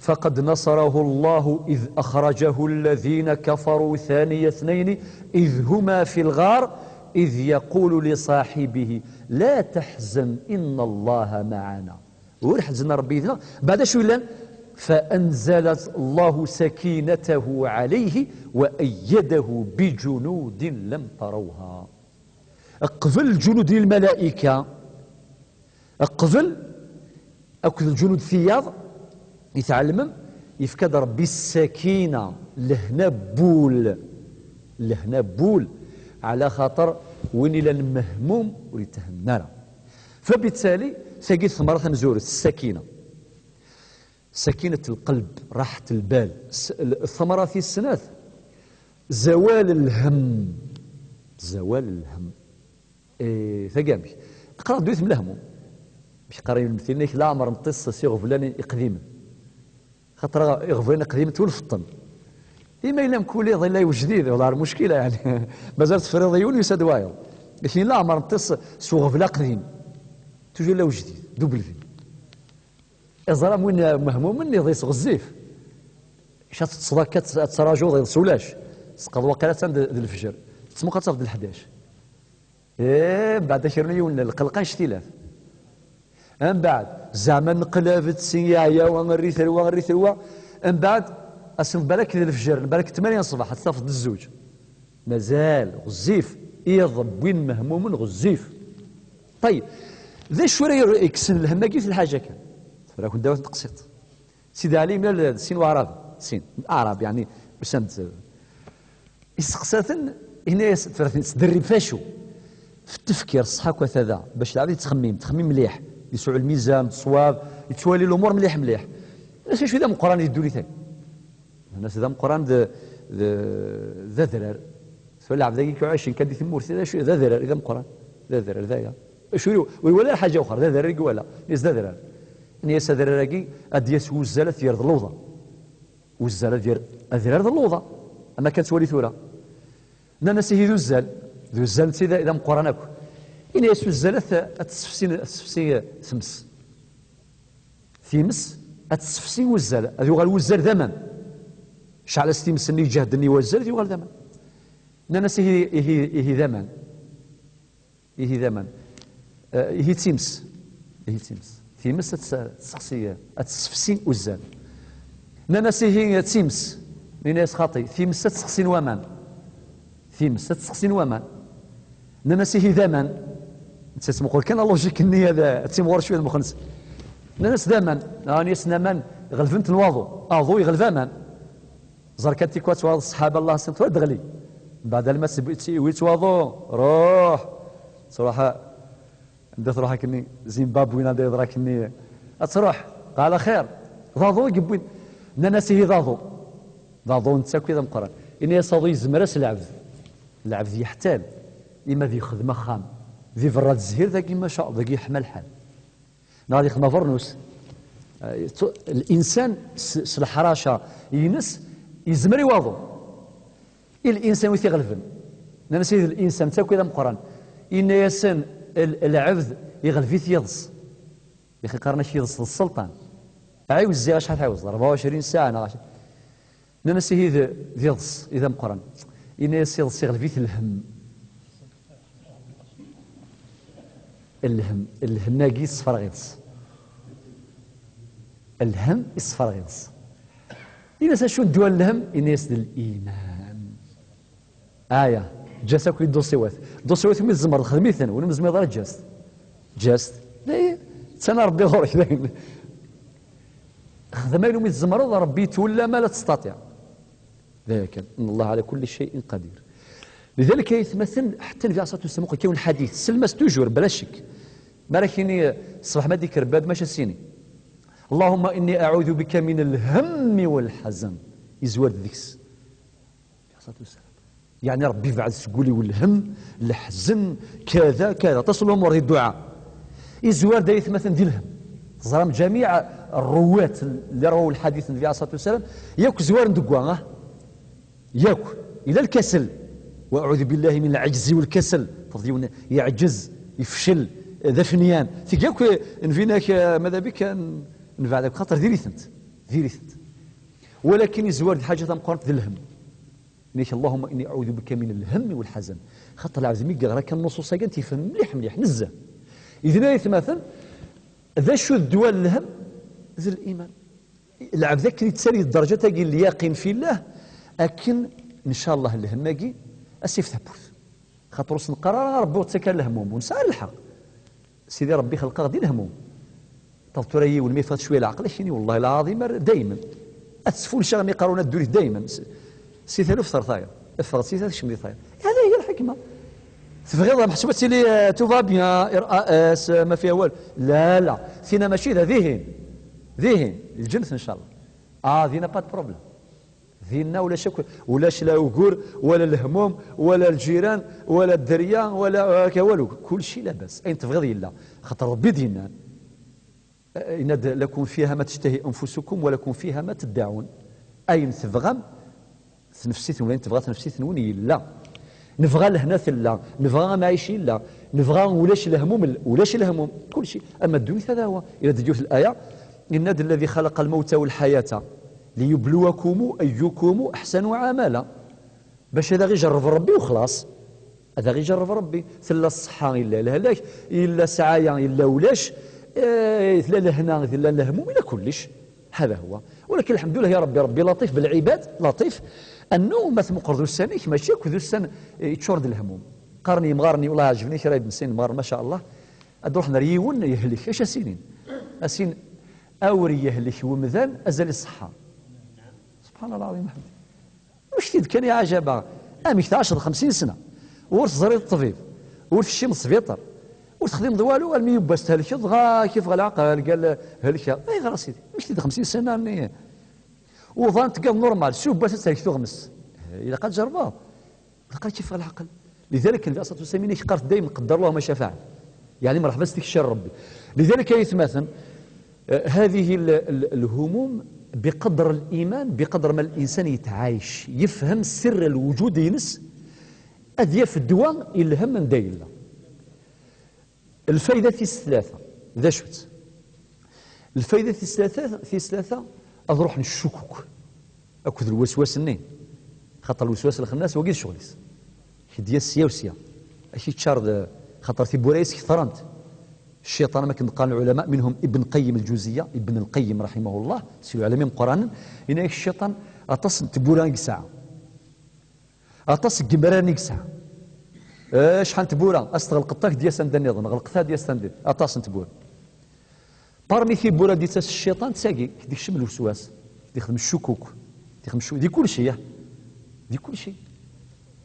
فقد نصره الله إذ أخرجه الذين كفروا ثاني اثنين إذ هما في الغار إذ يقول لصاحبه لا تحزن إن الله معنا ورحزن ربي ذا بعد شو لان فأنزلت الله سكينته عليه وأيده بجنود لم تروها قبل جنود الملائكة قبل أكل الجنود ثياب يتعلم يفكد ربي السكينة لهنا بول على خاطر وين إلى المهموم وليتهنى فبالتالي تجد ثمرة نزور السكينة سكينة القلب راحة البال الثمرة في السنات زوال الهم ثقامي قرأ دويت ملهمو باش قرا يمثلني لا عمر نطيس سي غفلان يقديم خاطر غفلان قديم تول فطن إما إلا مكولي ظل جديد والله المشكلة يعني مازال تفرض يونيوس دواير لكن لا عمر نطيس سو غفلا قديم توجو لا جديد دوبل في الظلام وين مهموم مني ضيس غزيف شات تصداكات تراجو ضيس سولاش سقط وقيلة عند الفجر تسمو قتصف 11 بعد شرنيون القلقان شتيلاف من بعد زعما نقلب سيايا ونغري ثروة من بعد اسم بالك الفجر بالك 8 الصباح حتى في الزوج مازال غزيف يضب وين مهموم غزيف طيب ذا شويه يكسن الهماكي في الحاجه كان راك داوت تقسيط سيدي علي من السين وعرب سين اعراب يعني وسند يسقساتن هنا تدرب فاشو في التفكير الصحاك وثذا باش العباد تخمم مليح يسوع الميزان الصواب يتوالي الامور مليح اش شو ذا من القران يدوا لي ثاني الناس ذا من القران ذا ذرار فلا عبد ذاك عايشين كدي ثمور ذا شو ذا ذرار اذا من القران ذا ذرار ذايا شو ولا حاجه اخرى ذا ذرار ولا يز ذا ذرار نيس ذراراكي اديس وزاله ديال اللوضه وزاله ديال الذرار اللوضه اما كانت ولي ثوره انا سيدي ذو الزال سيدا اذا من القران اكو إن يسوع الزلات التسفسي ثمس ثيمس التسفسي والزال هذا يغال وزال ذمن شعل ستيمس اللي جهدني والزال يغال ذمن ناس هي ذمن هي تيمس تيمس تسقسي تسفسين وزان نانسي هي تيمس من ناس خاطي تيمس تسقسين ومان تيمس تسقسين ومان نانسي هي ذامان تسمقول كان لوجيك اني هذا تيمغور شويه المخنس ناس ذامان راني سنامان غلفنت الواضو اضو يغلف امان زركات تيكوات واض الصحابه الله سنت دغلي بعد ما سبتي ويتواضو روح صراحه عندها تروح كني زيمبابوي نادي يدراك كني تروح قال خير ضاضو يقبوين ناس هي ضاضو انت كذا مقرن اني يصادي زمرس العبد يحتال اما ذي خدمه خام ذي فرات الزهير ذاك ما شاء ذاك يحمل الحال نادي خدمه فرنوس الانسان الحراشه ينس يزمر يواضو الانسان ويثي غلفن ناس الانسان تا كذا مقرن ان يسن العبد يغلفيت يضص يا اخي قرناش يضص السلطان عاوز زي شحال عاوز 24 ساعه انا ناس هي يضص اذا مقرن ان يضص يغلفيت الهم ناقي صفر غيضص الهم يصفر غيضص إلا شو ندوى الهم إن يسد الإيمان آية جاسك دوسيوات من الزمر خدميثن ولا مزمي ضرر جاست لا سنة ربي غورك داين خدمين من الزمر ربي تولى ما لا تستطيع ذاك إن الله على كل شيء قدير لذلك يتمثل حتى النبي عليه الصلاة والسلام كيون حديث سلمس توجور بلا شك ما راكيني الصباح ما ديك رباد ماشي السيني اللهم إني أعوذ بك من الهم والحزن يزوار ذيكس عليه الصلاة والسلام يعني ربي بعد تقولي والهم الحزن كذا تصل أمور الدعاء يزوار دا يتمثل دي الهم زرام جميع الرواة اللي رووا الحديث النبي عليه الصلاة والسلام ياك زوار ندقوا ياك إلى الكسل وأعوذ بالله من العجز والكسل تفضيون يعجز يفشل ذا فنيان تيجاك نفيناك ماذا بك نفع ذاك خاطر ذيريثنت ولكن يزوار حاجة مقارنة ذي الهم نيك اللهم إني أعوذ بك من الهم والحزن خاطر العزمي راه كان النصوص كان تيفهم مليح نزه إذا يتمثل ذا شو الدواء الهم ذي الإيمان العبد ذاك يتسالي الدرجة تاقي اليقين في الله لكن إن شاء الله الهم كي أسيف ثبوت خاطر وصل قرار ربي وتسكر الهموم ونسأل الحق سيدي ربي خلق غادي الهموم طب ترى والمي فات شويه العقل شيني والله العظيم دائما اتسفون شغل يقرون الدوري دائما سي ثالث ثرثايا افرض سي ثالث شمي ثايا هذه هي الحكمه تفغيض محسوبه لي توفا بيان ما فيها والو لا فينا ماشي ذهن الجنس ان شاء الله ذينا با بروبليم ذينا ولا شك ولاش لا وقور ولا الهموم ولا الجيران ولا الدريا ولا والو كل شيء لاباس اين تفغيض الا خاطر ربي دينا إن لكم فيها ما تشتهي أنفسكم ولكم فيها ما تدعون أين تبغى نفسيتهم ولا تبغى نفسيتهم وني لا نبغى لهنا لا نبغى ما عايشي لا نبغى ولاش الهموم كل شيء أما الدنيا هذا هو إذا تجوز الآية إن الذي خلق الموت والحياة ليبلوكم أيكم أحسن عملا باش هذا غير جرب ربي وخلاص هذا غير جرب ربي ثلا الصحة إلا الهلاك إلا سعايا إلا ولاش لا لهنا لا لهموم الى كلش هذا هو ولكن الحمد لله يا ربي لطيف بالعباد لطيف انه ما تمقر ذو السنه ماشي ذو السنه يتشرد الهموم قرني مغارني والله عجبني شراي بن سين مغار ما شاء الله ادروح نريون يهلك اش سنين اسين اوري يهلك ومذان ازل الصحه سبحان الله العظيم واش كان يا عجبا امي 10 50 سنه ورث زريط الطبيب ورث الشي من السبيطار وتخدم ضوالو المي باش تهلك ضغا كيف العقل قال هلك اي غير سيدي مش 50 سنه راني وظنت قال نورمال شوف باش تهلك تغمس الا قد جربها لقى كيف العقل لذلك النبي صلى الله عليه وسلم يقرت دائما قدر الله ما شاء فعل يعني مرحبا ستك الشر ربي لذلك يتمثل هذه الهموم بقدر الايمان بقدر ما الانسان يتعايش يفهم سر الوجود ينس اذيف الدواء الهم من دايله الفائدة في الثلاثة ذا شفت الفائدة في الثلاثة أروح نشكك أكد الوسواس النين خاطر الوسواس الخناس وقيل شغليس ديال السيا وسيا أشي تشارد خاطر في بورايس كثرنت الشيطان ما كان العلماء منهم ابن قيم الجوزية، ابن القيم رحمه الله سيلو علماء قرآن هنا الشيطان أتص تبوران ساعة أتص جمران ساعة شحال تبورا استغلق الطاك ديال سندان نظن غلقتها ديال سندان أتص تبور بارمي في بورا ديال الشيطان تساقي ديك الشمل الوسواس يخدم الشكوك يخدم دي كل شيء دي كل شيء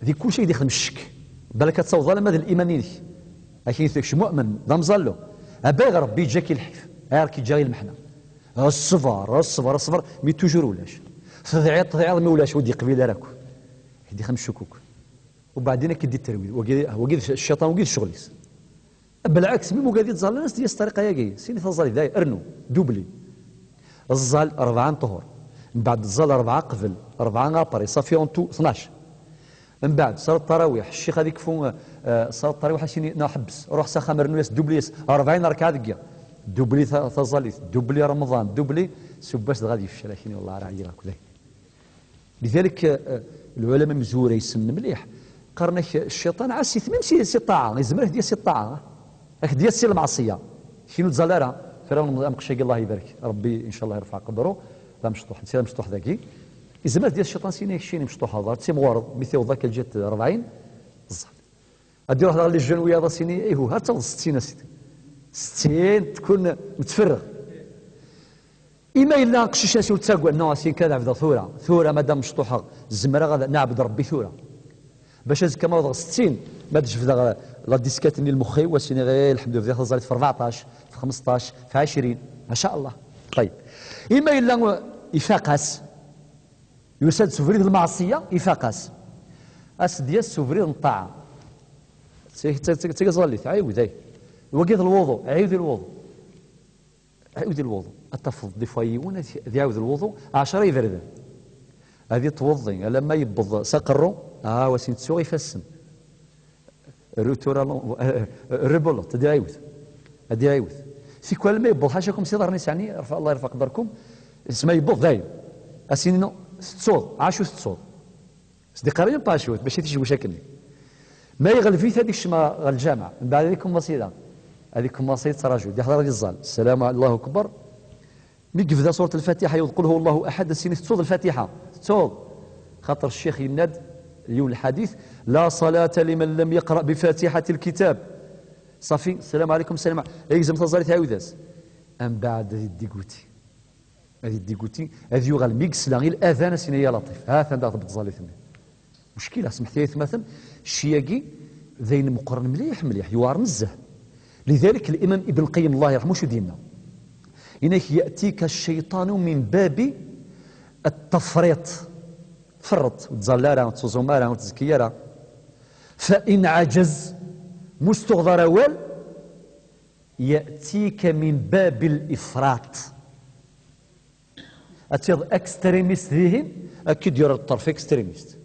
دي كل شيء يخدم الشك بالك تصوض على ماذا الإيماني أكيد ذاك مؤمن ضم زالو أباغ ربي جاكي الحيف كي جاي المحنة الصبر مي توجور ولاش تضيع ما ولاش ودي قبيله راكو يدي خمس شكوك وبعدين كيدي الترويج وقيد الشيطان وقيد الشغليس بالعكس مي مقادي تزال الناس ديال الطريقه يا جاي سيني تزال داي ارنو دوبلي الزال 4 طهور من بعد الزال 4 قبل 4 ابري صافي اون تو 12 من بعد صلاه التراويح الشيخ هذيك فون صلاه التراويح شيني نحبس روح سخمر ناس دوبلي 40 ركعه دقيقه دوبلي تزاليت دوبلي رمضان دوبلي سباس غادي يفشل لكن والله راه عيرك لذلك العلماء مزوري يسن مليح قرنك الشيطان عاسي ثمن سي الطاعه يزمره ديال سي الطاعه ديال سي المعصيه شنو تزالرها فرعون مقشاقي الله يبارك ربي ان شاء الله يرفع قدره لا مشطوح نسير مشطوح ذاكي يزمره ديال الشيطان سيني شيني مشطوح هذا سي مغارض مثل ذاك جات 40 الزهر غادي يروح لي الجنويه هذا سيني ايهو ها تا 60 60 تكون متفرغ إما إلا قشيشة سيو تساقوا أنه سين كذا عبد ثورة مادام مشطوحة الزمرة غادا نعبد ربي ثورة باش هز كما وضع 60 ما دش في لا ديسكات اللي المخي وسيني غير الحمد لله خزالت في 14 في 15 في 20 ما شاء الله طيب إما إلا يفاقس يساد سفريد المعصية يفاقس أس ديال سفريد الطاعة تيغزاليت عاود وقيد الوضوء عاود الوضوء عاود الوضوء التفض دي فايون يعاود الوضوء 10 يبرد هذه توضي لما يبض سقرو وسين تسوي يفسن روتورا ريبولو تدي عاود هذه عاود في كل ما يبض حاشاكم سيدار نيس يعني يرفع الله يرفع قدركم اسمه يبض دايم اسينو تصوض عاشو تصوض سدي قريب باشوت باش تيجي مشاكلني ما يغلفيت هذيك الشما الجامع من بعد هذيك مصيده هذيك مصيده تراجع دي حضر الزال السلام على الله اكبر مي قفدا سوره الفاتحه يقول هو الله احد سيني تصوض الفاتحه تصوض خاطر الشيخ يناد اليوم الحديث لا صلاه لمن لم يقرا بفاتحه الكتاب صافي السلام عليكم السلام يلزم تزالي تعاوداس من بعد هذه ديكوتي هذه يغال ميكس لا غير الاذان سيني يا لطيف ها ثاني ضبط زالي ثمي مشكله سمحتي لي مثلا الشياقي ذين مقرن مليح يوار نزه لذلك الامام ابن القيم الله يرحمه شو دينا إنك يأتيك الشيطان من باب التفريط فرط وتزلارة وتزومارة وتزكيارة فإن عجز مستغذر وال يأتيك من باب الإفراط أتيض أكستريميست ذهن أكيد يرى الطرف أكستريميست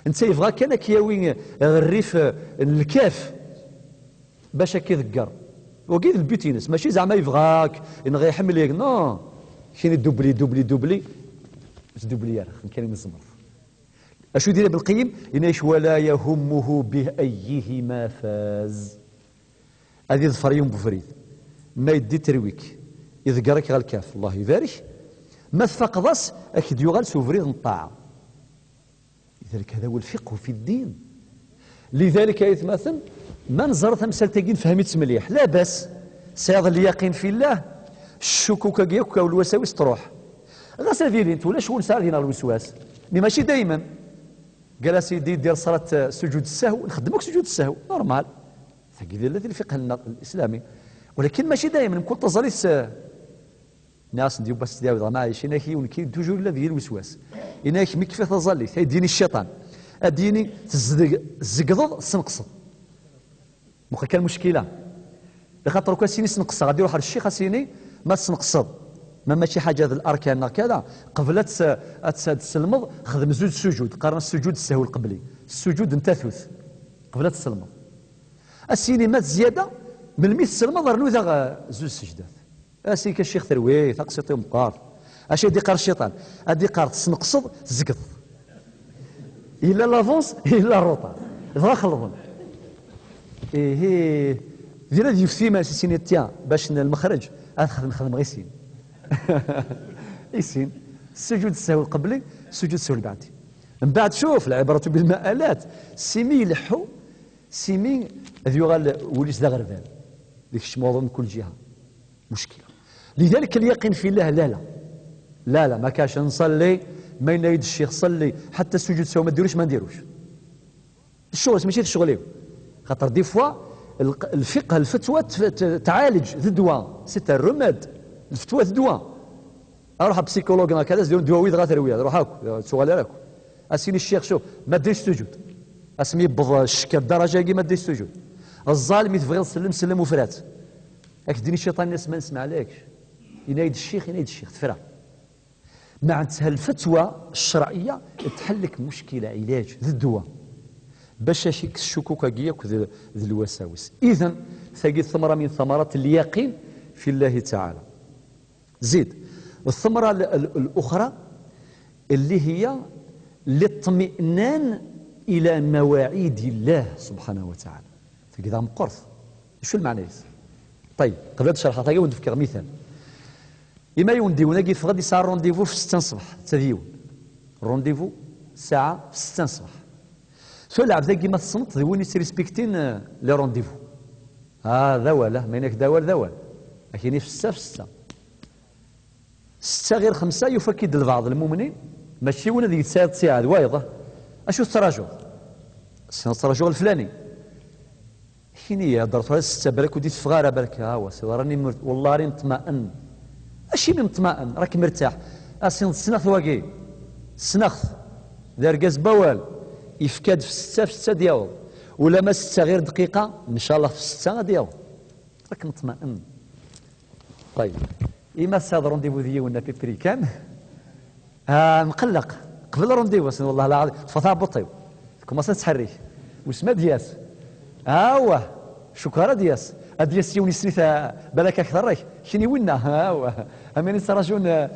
انت يبغى كان كياوي الريف الكاف باش كيذكر وكيد البيتينس ماشي زعما يبغاك ان غيحمل ياك نو شيني دوبلي دوبلي يا اخي كلمه الزمر اشو يدير ابن القيم يناش ولا يهمه بايهما فاز هذه ظفر يوم بفريد ما يدي ترويك يذكرك غير الكاف الله يبارك ما تفقدس اكيد يغال سوفريد الطاعه لذلك هذا هو الفقه في الدين لذلك يتمثل ما نزرت امثال تاكين فهمت مليح لا باس سيظل اليقين في الله الشكوك كياك والوساوس تروح غاسل ديالي انت ولا شغل ساعه ديال الوسواس مي ماشي دائما قال سيدي دير صلاه سجود السهو نخدمك سجود السهو نورمال ثقيل الذي الفقه الاسلامي ولكن ماشي دائما كل تزاليس ناس نديو بس داو ما عايشين هي ونكين توجور الذي الوسواس اناك مي كيف تظلي ديني الشيطان اديني الزقضض سنقصد مخا كان مشكله لخاطر كان سيني سنقص غادي يروح للشيخ سيني ما تنقصد ما ماشي حاجه الاركان كذا قبل تسلمض خدم زوج سجود قارن السجود السهو القبلي السجود انتثث قبل تسلمض السيني مات زياده من الميت تسلمض رنو ذا زوج سجدات اسي كالشيخ ثروي تقسيطي مقار اش يدي قار الشيطان ادي قار تنقصد زقط الا لافونس الا الروطه ذا خلطن ايه ديال هذه الثيمه سيني تيا باش المخرج نخدم غير سين يسين السجود السهو القبلي السجود السهو البعدي. من بعد شوف العبره بالمآلات سيمي يلحو سيمي ذو غال وليس ذا غربال ديك الشموضه من كل جهه مشكله. لذلك اليقين في الله لا ما كاش نصلي ما ينايد الشيخ صلي حتى السجود السهو ما ديروش ما نديروش الشغل ماشي الشغل خاطر دي فوا الفقه الفتوى تعالج ذدوى سيت الرماد الفتوى ذدوى اروح بسيكولوج كذا ديروا دواويد غاترويا روح هاكو شغل راكو اسيني الشيخ شوف ما ديرش سجود اسمي يبض الشكا الدرجه كي ما ديرش سجود الظالم تبغي سلم وفرات راك ديني الشيطان الناس ما نسمع عليكش ينايد الشيخ تفرع مع الفتوى الشرعيه تحل لك مشكله علاج ذي الدواء باش يكس الشكوك كياك ذي الوساوس. اذا ثقي ثمره من ثمرات اليقين في الله تعالى. زيد الثمره الاخرى اللي هي الاطمئنان الى مواعيد الله سبحانه وتعالى. ثقي ذا مقرث شو المعنى؟ طيب قبل هذا الشرح ثقي ونفكر مثال إما يونديو ناقي في غادي ساعة رونديفو في 6 الصباح تديون رونديفو ساعة في 6 الصباح سؤال عبد ذاك ما تصنت ذوين يسريسبكتين لي رونديفو هذا ولا مينك دوال لكن في 6 6 غير 5 يفكد البعض المؤمنين ماشي ولا ذيك ساعة وايضة اشو التراجع التراجع الفلاني حيني هضرت على 6 بالك وديت في غاره بالك ها هو راني والله راني مطمئن ماشي من مطمئن راك مرتاح اسين السنخ واقي السنخ دار كاز بوال يفكاد في 6 ديالو ولا ما 6 غير دقيقه ان شاء الله في 6 ديالو راك مطمئن. طيب إما الساد رونديفو ديالنا في بريكان مقلق قبل رونديفو والله العظيم فطا بطيو كوماسا تحريش وسما دياس هو شكرا دياس ادياس يوني سنيثا بالك اكثر راك شني وينا هو امين سراجون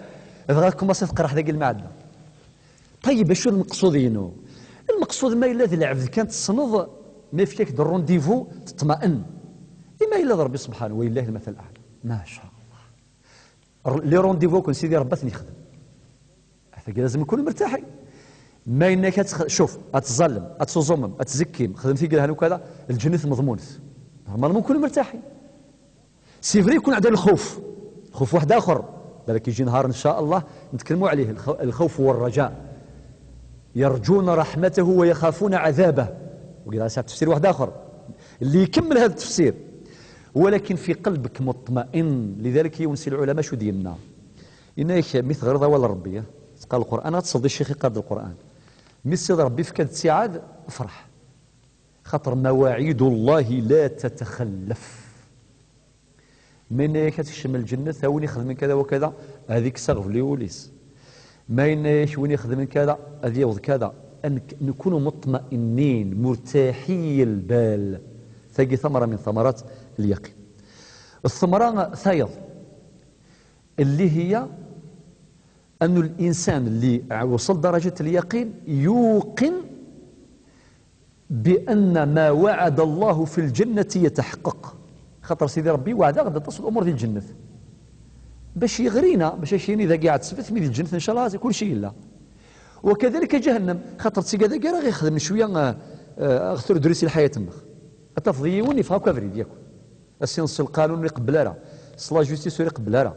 غاكم تقرح ذاك المعدة. طيب شو المقصود ينو؟ المقصود ما الا ذي العبد كانت تصنض ما فيك الرونديفو تطمئن اما الا ربي سبحانه ولله المثل الاعلى ما شاء الله لي رونديفو كون سيدي رباتني يخدم هذا لازم نكونوا مرتاحين ما انك شوف اتظلم اتزمم اتزكيم خدمتي قالها وكذا الجنة مضمونث نورمالمون نكونوا مرتاحين. سي فري يكون عندنا الخوف واحد اخر بالك يجي نهار ان شاء الله نتكلموا عليه الخوف والرجاء يرجون رحمته ويخافون عذابه وقال تفسير واحد اخر اللي يكمل هذا التفسير ولكن في قلبك مطمئن. لذلك يونسي العلماء شو ديالنا إنك مثل غير ضوال ربي قال القرآن تصدي الشيخ يقاد القرآن مثل ربي في كاد سعاد افرح خاطر مواعيد الله لا تتخلف من كتشم الجنة وين يخدم كذا وكذا هذيك سغف لي وليس ما يناش وين يخدم كذا هذه يوض كذا أن نكون مطمئنين مرتاحي البال ثقي ثمرة من ثمرات اليقين. الثمرة ثايض اللي هي أن الإنسان اللي وصل درجة اليقين يوقن بأن ما وعد الله في الجنة يتحقق خاطر سيدي ربي وعد غدا تصل الأمور ديال الجنة باش يغرينا باش يشيني إذا قاعد تثبت من الجنة إن شاء الله كل شيء لا. وكذلك جهنم خاطر تسي كذا كاع غير يخدم شوية أغثر دريسي الحياة تمخ أتفضيوني فهاك كافري ديالكم السينس القانون يقبل راه صلا جوستيس يقبل راه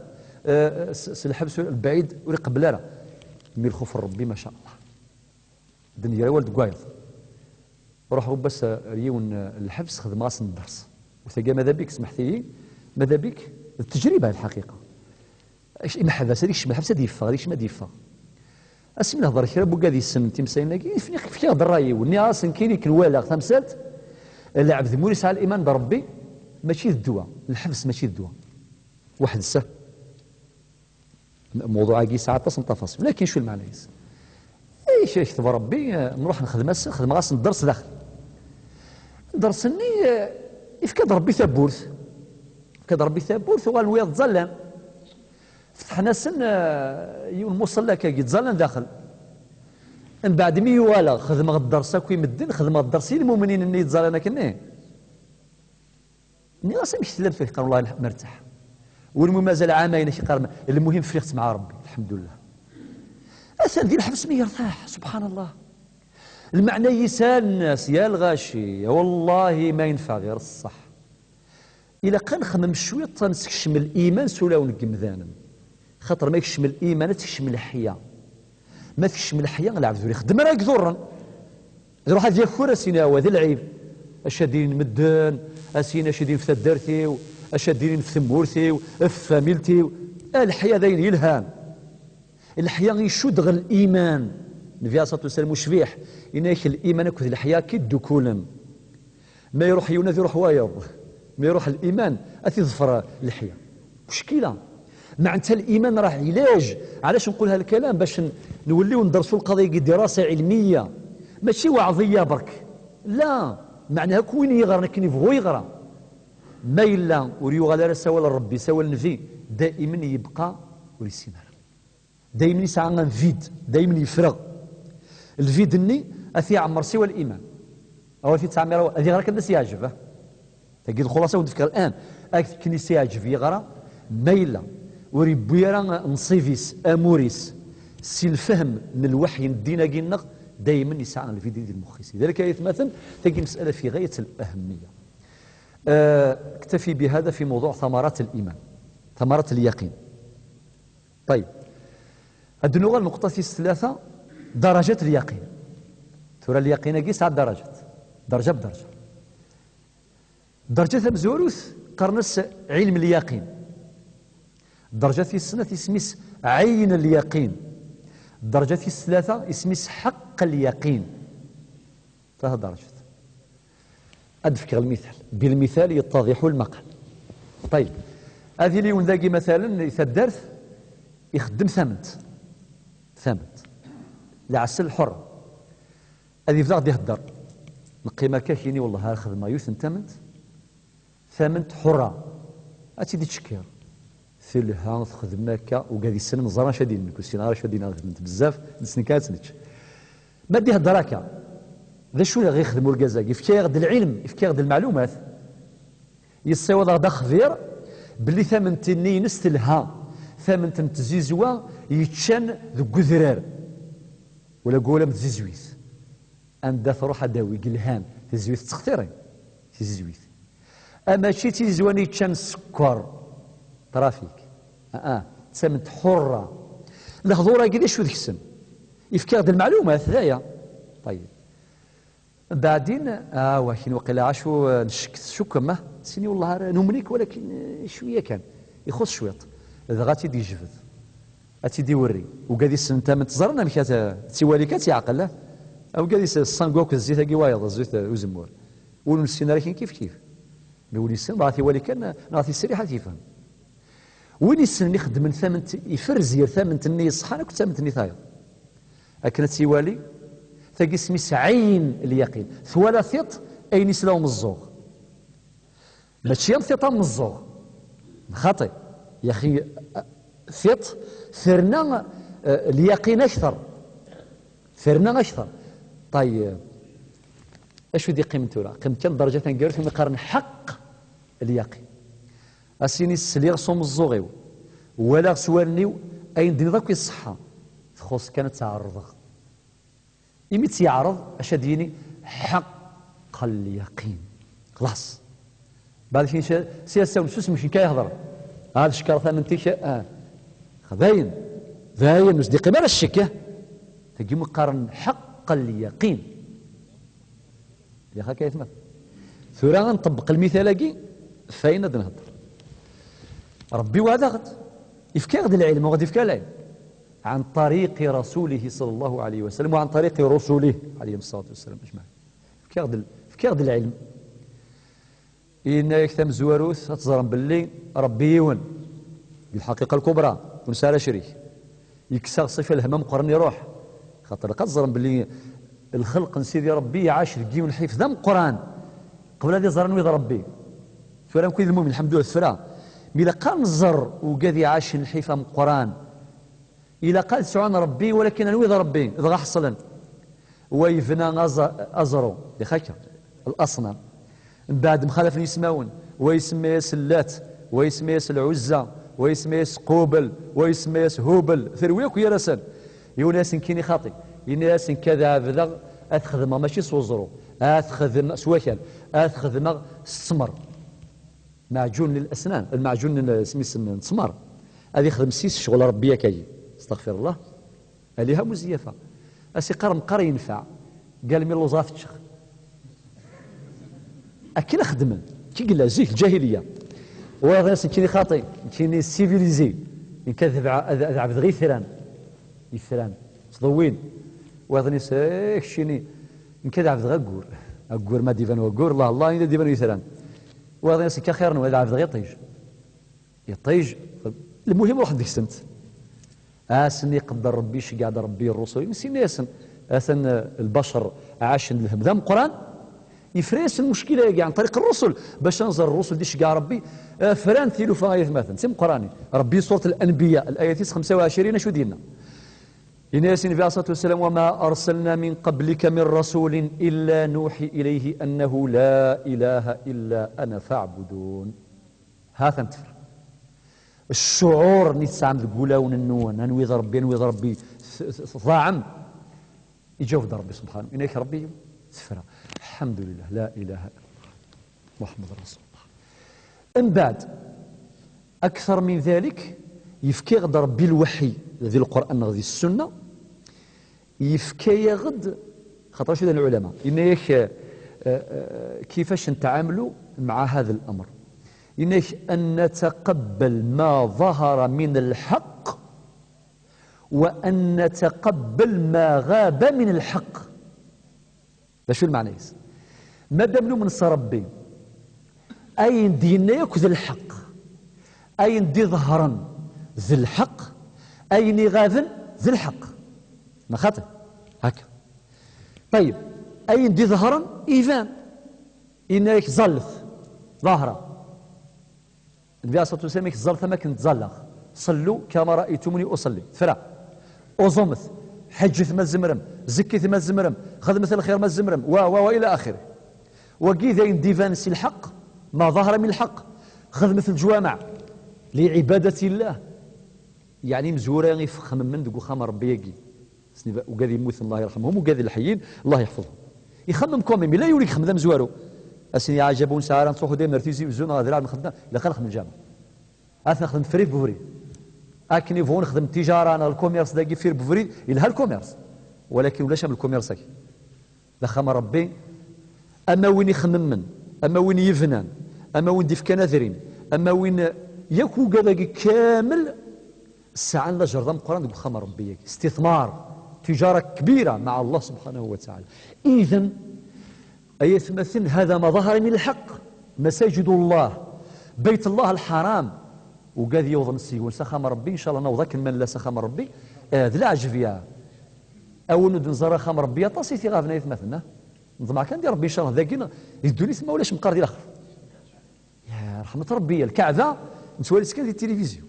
الحبس البعيد يقبل راه مي الخوف ربي ما شاء الله الدنيا والد قايض روحوا بس ريون الحبس خدم راس الدرس وثقا ماذا بك سمحت لي ماذا بك التجربه الحقيقه ايش ما حبس هذيك الحبس هذه يفا هذيك ما ديفا اسم نهضر كرا بو قادي السن تمسينا في هضر راي وني اصلا كاين كالوالا تمثلت العبد موريس على الايمان بربي ماشي الدواء الحبس ماشي الدواء واحد السه موضوع كي ساعات تصل تفاصيل لكن شو المعنى ايش يكتب ربي نروح نخدم راس الدرس داخل درسني يفكاد ربي ثبورث فكاد ربي ثبورث وقال ويا تظلم فتحنا سن يوم مصلى كي يتظلم داخل من بعد مي يوالا خدم الدرس كي مدن خدم الدرس المؤمنين اللي يتظلم كنيه ني غاسا مش تلام فيه قال والله مرتاح والمهم مازال عامين قال المهم فرحت مع ربي الحمد لله. اثر ديال الحبس ما يرتاح سبحان الله. المعنى يسال الناس يا الغاشي والله ما ينفع غير الصح. إلا كنخمم شويه تنكشم الايمان سولا ونقم ذانم خاطر ما يكشم الايمان تكشم الحياه ما تكشم الحياه العبد يخدم راه يقدرن يروح هذا ياكل سينا هو ذا العيب اش دايرين مدن اسينا اش دايرين في تدارتي اش دايرين في ثمورتي في فاميلتي الحياه داين يلهان الحياه يشد غير الايمان النبي عليه الصلاه والسلام وشبيح إنك الايمان كذ الحياه كيدو كولم ما يروح يوناث يروح وايض ما يروح الايمان اتظفر الحياه مشكله معناتها الايمان راه علاج. علاش نقول هذا الكلام؟ باش نوليو ندرسوا القضيه دراسه علميه ماشي وعظيه برك لا معناها كوين يغرى كاين يبغوا يغرى ما الا وريو غالا سوى لربي سوى النبي دائما يبقى وريسيمر دائما يسعى فيد دائما يفرغ الفيد ني اثي عمر سوى الايمان او في تعمير هذه غير كناس يعجبه تجد الخلاصه ونفكر الان كنيس يعجب يغرى ما الا وربي راه نصيفيس اموريس سي الفهم من الوحي ندينا كينا دائما يسعى الفيديو ديال المخيس لذلك يتمثل تجي مساله في غايه الاهميه. اكتفي بهذا في موضوع ثمرات الايمان ثمرات اليقين. طيب الدنوغه النقطه الثلاثه درجات اليقين ترى اليقين كي 9 درجات درجه بدرجه. درجه مزوروث قرنس علم اليقين درجة السنة اسميس عين اليقين درجة الثلاثة اسميس حق اليقين 3 درجات. أدفك المثال بالمثال يتضح المقال. طيب هذه اللي ونذاقي مثلا إذا الدرث يخدم ثمنت لعسل الحر هذه فدا غادي يهدر نقيمة كاكيني والله ها خدمة يوثن ثمنت حرة أتيدي تشكير ثلها تخدم هكا وقاعد يسلم زرا شادين نكون سينا شادين خدمت بزاف نسني كاتنتش ما دي هضر هكا ذا شو غير يخدموا الكازاكي يفكي غد العلم يفكي غد المعلومات يصيوض غدا خفير باللي ثمن تني نستلها ثمن تمتزيزوا يتشان ذو قذرار ولا قولا متزيزويث عند تروح داوي قلهان تزويث تختاري تزويث اما شي تيزواني يتشان السكر ترافيك تسمت حرة الهضورة كذا شو ذيك السن يفكر هذه المعلومات ذايا. طيب بعدين واحد وقيلا عاشو نشك شو كما سيني والله نملك ولكن شويه كان يخص شويط اذا غاتي دي جفد غاتي دي وري وقادي السن تامن تزرنا مكات تيوالي كات يعقل او قادي الصنقوك الزيت كي وايض الزيت وزمور ونسينا لكن كيف نولي السن غاتي ولي كان غاتي السريحه تيفهم وين يسن يخدم من ثمن يفرز يا ثمن تني صح انا كنت ثمن تني ثاير اكنت سيوالي ثقي سميس عين اليقين ثوالا ثيط اين يسلاو من الزوغ ماشي ثيطا من الزوغ خاطئ يا اخي ثيط ثرنا اليقين اكثر ثرنا اكثر. طيب اش ودي قيمته راه قيمته درجه تنقرث مقارن حق اليقين اسيني السليغ صوم الزوغيو ولا سوالنيو اين دني ذاك الصحه تخص كانت تعرض يميت يعرض اش ديني حق اليقين خلاص بعد شي سياسه ونسوس مش كيهضر هذا شكر ثمن تيشا باين مش دي قيمه الشكه تجي مقارن حق اليقين يا خا كيف ثورا نطبق المثال فاين نهضر ربي وهذا غد يفكي غد العلم وغادي يفكي العلم عن طريق رسوله صلى الله عليه وسلم وعن طريق رسله عليه الصلاه والسلام اجمعين يفكي غد العلم إن يكتم زواروث تزرم باللي ربي يون بالحقيقه الكبرى ونسال شريك يكسر صفه الهمام قرن يروح خاطر قد زرم باللي الخلق نسيدي ربي عاش الجيون الحفظ ذم قران قبل هذه زرن ويض ربي فلان كل المؤمن الحمد لله الثرى إلا قال نزر وقاذي عاش الحفا من قران إلا قال سعان ربي ولكن أنا ويض ربي إذا حصلا ويفنا أزرو لخاك الأصنام من بعد مخالف يسماون ويسمى اللات ويسمى العزة ويسمى قوبل ويسمى هوبل ثرويك يا رسل يوناس كيني خاطي يوناس كذا بذا أتخدم ماشي صوزرو أتخدم سواكل أتخدم السمر معجون للأسنان المعجون سميس السمر هذه يخدم سيس شغل ربي كاي استغفر الله عليها مزيفة أسي قرم قري ينفع قال مي لوزاف تشخ أكيد خدمن كي قال زيك الجاهلية وهذا ناس كيني خاطي كيني سيفيليزي يكذب عبد غير ثران يثران تضوين وهذا ناس كشيني نكذب عبد غير أقور ما ديفان وقور الله الله إذا ديفان يثران وهذا ناس كخير وهذا عبد غير يطيج المهم واحد ديك السنت اسن يقدر ربي شي قاعد ربي الرسل نسينا ياسن اسن البشر عاش الهمدام القران يفريس المشكله كاع عن طريق الرسل باش نزر الرسل دي شكا ربي فران ثيلو فايث مثلا سم قراني ربي سوره الانبياء الايه 25 شو ديالنا إن ياسين في الصلاه والسلام وما ارسلنا من قبلك من رسول الا نوحي اليه انه لا اله الا انا فاعبدون هذا نتفر الشعور نتسام تقولا وننون نويض ربي ضاعم يجاوب ربي سبحانه إنك ربي سفرة الحمد لله لا إله إلا محمد رسول الله. من بعد أكثر من ذلك يفكي غد ربي الوحي ذي القرآن غدي السنة يفكي غد خاطر شو العلماء إنك كيفاش نتعاملوا مع هذا الأمر إنك أن نتقبل ما ظهر من الحق وأن نتقبل ما غاب من الحق. شو المعنى يس؟ ما دام من ربي أين دينا ياك ذي الحق أين دي ظهرا ذي الحق أين غاذن ذي الحق ما خاطئ هكا. طيب أين دي ظهرا إيفان إنك زلث ظاهرة النبي عليه الصلاة والسلام زلث ما كنت زلغ صلوا كما رأيتموني أصلي فرا أظمث حجث ما الزمرم زكيث ما الزمرم خدمة الخير ما الزمرم وإلى آخره. وكذا ديفانسي الحق ما ظهر من الحق خدمة الجوامع لعبادة الله يعني مزورة يفخم من دقو خام ربي يجي وقاذي يموت الله يرحمهم وقاذي الحيين الله يحفظهم يخمم كوميمي لا يوليك خمدام زوارو أسني عجبون سعرا نصوحوا ديما نرتيزي بزونا ذراع من خدنا لا خلق من الجامع أثنى خدم فريد بفريد أكني فون خدم تجارة أنا الكوميرس داقي فير بفريد إلى هالكوميرس ولكن ولاش من الكوميرس هكي لا خام ربي أما وين يخمم من أما وين يفنان أما وين ديف كناذرين أما وين يكو قذاقي كامل الساعة لا جرذام القرآن يقول خام ربي استثمار تجارة كبيرة مع الله سبحانه وتعالى. إذن أي يتمثل هذا ما ظهر من الحق مساجد الله بيت الله الحرام وقاذي يوضن السيقون سخام ربي إن شاء الله نوضك من لا سخام ربي ذلا عجفيا أول ندن زرا خام ربي طاسيتي غافنا يتمثلنا نظمع كان دي ربي إن شاء الله ذاكينا يدوني ثم ولاش مقار دي الآخر يا رحمة ربي الكعبة نسوالي سكان دي التلفزيون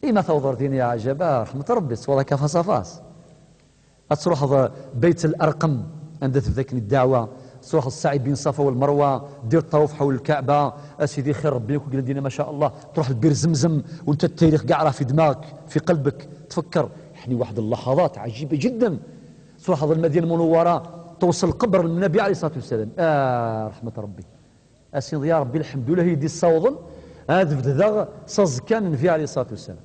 إما توضر دين يا عجبا رحمة ربي تصورها كفاس فاس أتروح بيت الأرقم عند تذكني الدعوة تروح السعي بين الصفا والمروة دير الطوف حول الكعبة أسيدي خير ربي وقال دينا ما شاء الله تروح البير زمزم وانت التاريخ قاع راه في دماغك في قلبك تفكر يعني واحد اللحظات عجيبة جدا تروح هذا المدينة المنورة توصل قبر النبي عليه الصلاة والسلام رحمة ربي أسيد يا ربي الحمد لله يدي الصوضن هذا بدأ صز كان النبي عليه الصلاة والسلام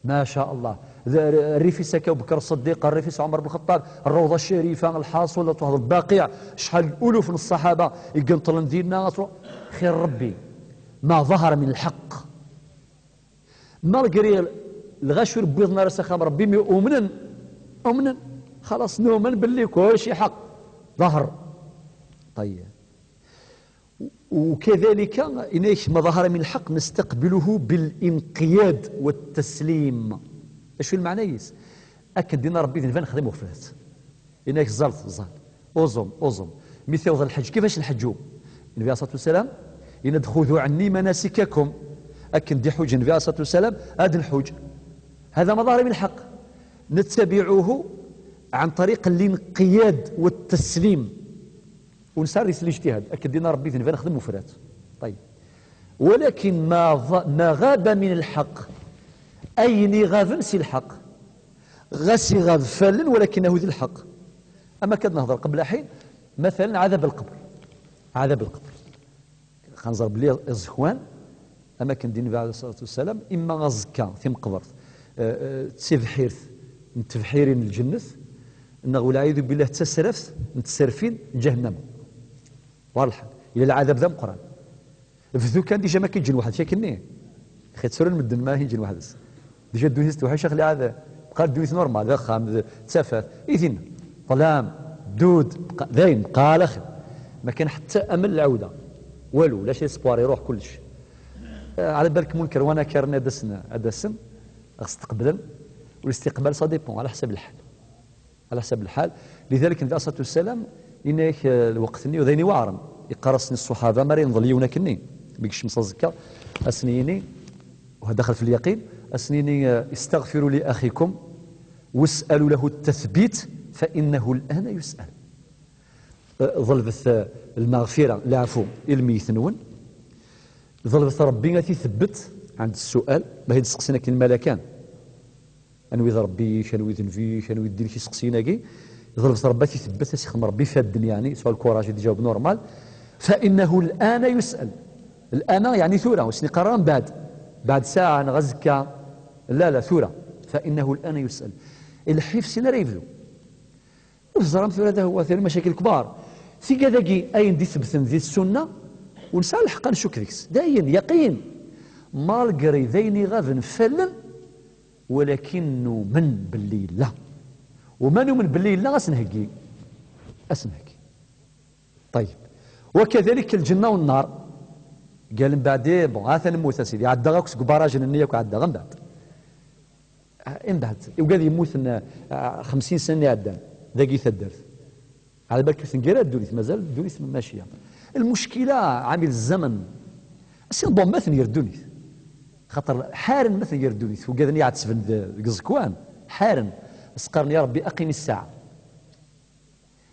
ما شاء الله الريفيس أبو بكر الصديق الريفيس عمر بن الخطاب الروضة الشريفة الحاصلة هذا الباقيع شحال ألوف من الصحابة يقنطلن ديننا خير ربي ما ظهر من الحق ما القريل الغش ربي ظنا رسخام ربي أمنا خلاص نؤمن باللي كل شيء حق ظهر. طيب وكذلك إنيش ما ظهر من الحق نستقبله بالانقياد والتسليم. ايش المعنى يس اكد دينا ربي ذنبا نخدمه فلات انك زلط اوزم مثل وضع الحج كيفاش نحجوا النبي عليه الصلاه والسلام ان خذوا عني مناسككم اكن دي حج النبي عليه الصلاه والسلام هذا الحج هذا ما ظهر من الحق نتبعه عن طريق الانقياد والتسليم ونسارس الاجتهاد أكد دينا ربي ذنبا نخدم مفرات. طيب ولكن ما غاب من الحق أين غاب نسي الحق غسي غاب فعلا ولكنه ذي الحق. أما كاد نهضر قبل حين مثلا عذاب القبر. عذاب القبر خنزر بلي الزكوان أما كان دين بعد الصلاة والسلام إما غزكا ثم قبرت تسفحيرث نتفحيرين الجنة إنه والعياذ بالله تسرفت نتسرفين جهنم والحال إلى العذاب ذا مقران فذو كان ديجا ما كيجي واحد شاكني خي تسر المدن ما يجي واحد ديجا الدنيا توحي شغل هذا بقى الدنيا نورمال ذا خام تسافات إذن ظلام دود ذاين قال أخي ما كان حتى أمل العودة والو لا شيء سبوار يروح كلش على بالك منكر وانا كارنا دسنا ادسن استقبلا والاستقبال سا ديبون على حسب الحال على حسب الحال. لذلك النبي عليه الصلاه والسلام انك الوقت ني وذيني واعرم يقرصني الصحابه مرين ظليونا كني بيكش مصزكا اسنيني وهذا دخل في اليقين اسنيني استغفروا لاخيكم واسالوا له التثبيت فانه الان يسال. ظلبت المغفره العفو الميثنون ظلبت ربي غادي يثبت عند السؤال ما هي تسقسينا كي الملكان انوي ربي شنو يذنفي شنو يدير شي سقسينا كي ظلبت ربي يثبت يخدم ربي فاد يعني سؤال الكوراج يجاوب نورمال فانه الان يسال. الان يعني ثوره وسني قران بعد ساعه نغزكا لا ثوره فانه الان يسال. الحيف سينا ريفلو الزرام ثوره هذا هو ثاني مشاكل كبار في كذاكي اين دي ثبتن ذي السنه ونسال الحق نشك ذيكس داين يقين مالغري ذيني غاف نفلن ولكن نؤمن باللي لا وما نؤمن باللي لا اسنهكي. طيب وكذلك الجنه والنار قال من بعد بون هذا نموت سيدي عاد غاك كباراج نياك عاد من بعد من بعد وقال يموت 50 سنه عدان ذاكي ثدرت على بالك ثنقرا الدوريث مازال الدوريث ماشيه. المشكله عامل الزمن اسي بون مثل يردونيث خاطر حارن مثل يردونيث وقاذني عاد تسفن قزكوان حارن اسقرن يا ربي اقم الساعه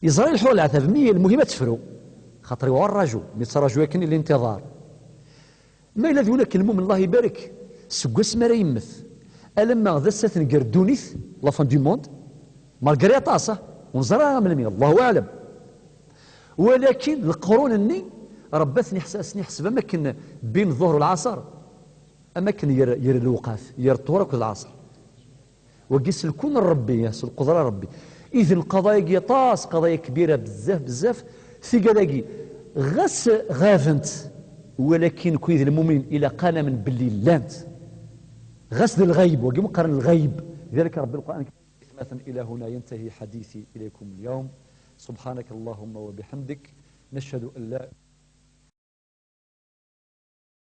يزرع الحول العذاب مية المهمه تفرو خاطر هو الرجل متراجو يكني الانتظار ما الا ذونا كلمه من الله يبارك سكواس ما يمث الما غدا ساتن قردونيث لا فان دو موند مالغري طاسه ونزرعها من الله اعلم. ولكن القرون اني ربثني حساسني حسب ما كان بين الظهر والعصر اما كان ير الوقاف ير الطورك والعصر وقيس الكون الربي ياس القدره ربي. اذا القضايا طاس قضايا كبيره بزاف في كذاكي غس غافنت ولكن كويذ المؤمن الى قال من باللي لانت غسل الغيب وقيم قرن الغيب. لذلك رب القران مثلا الى هنا ينتهي حديثي اليكم اليوم. سبحانك اللهم وبحمدك نشهد ان لا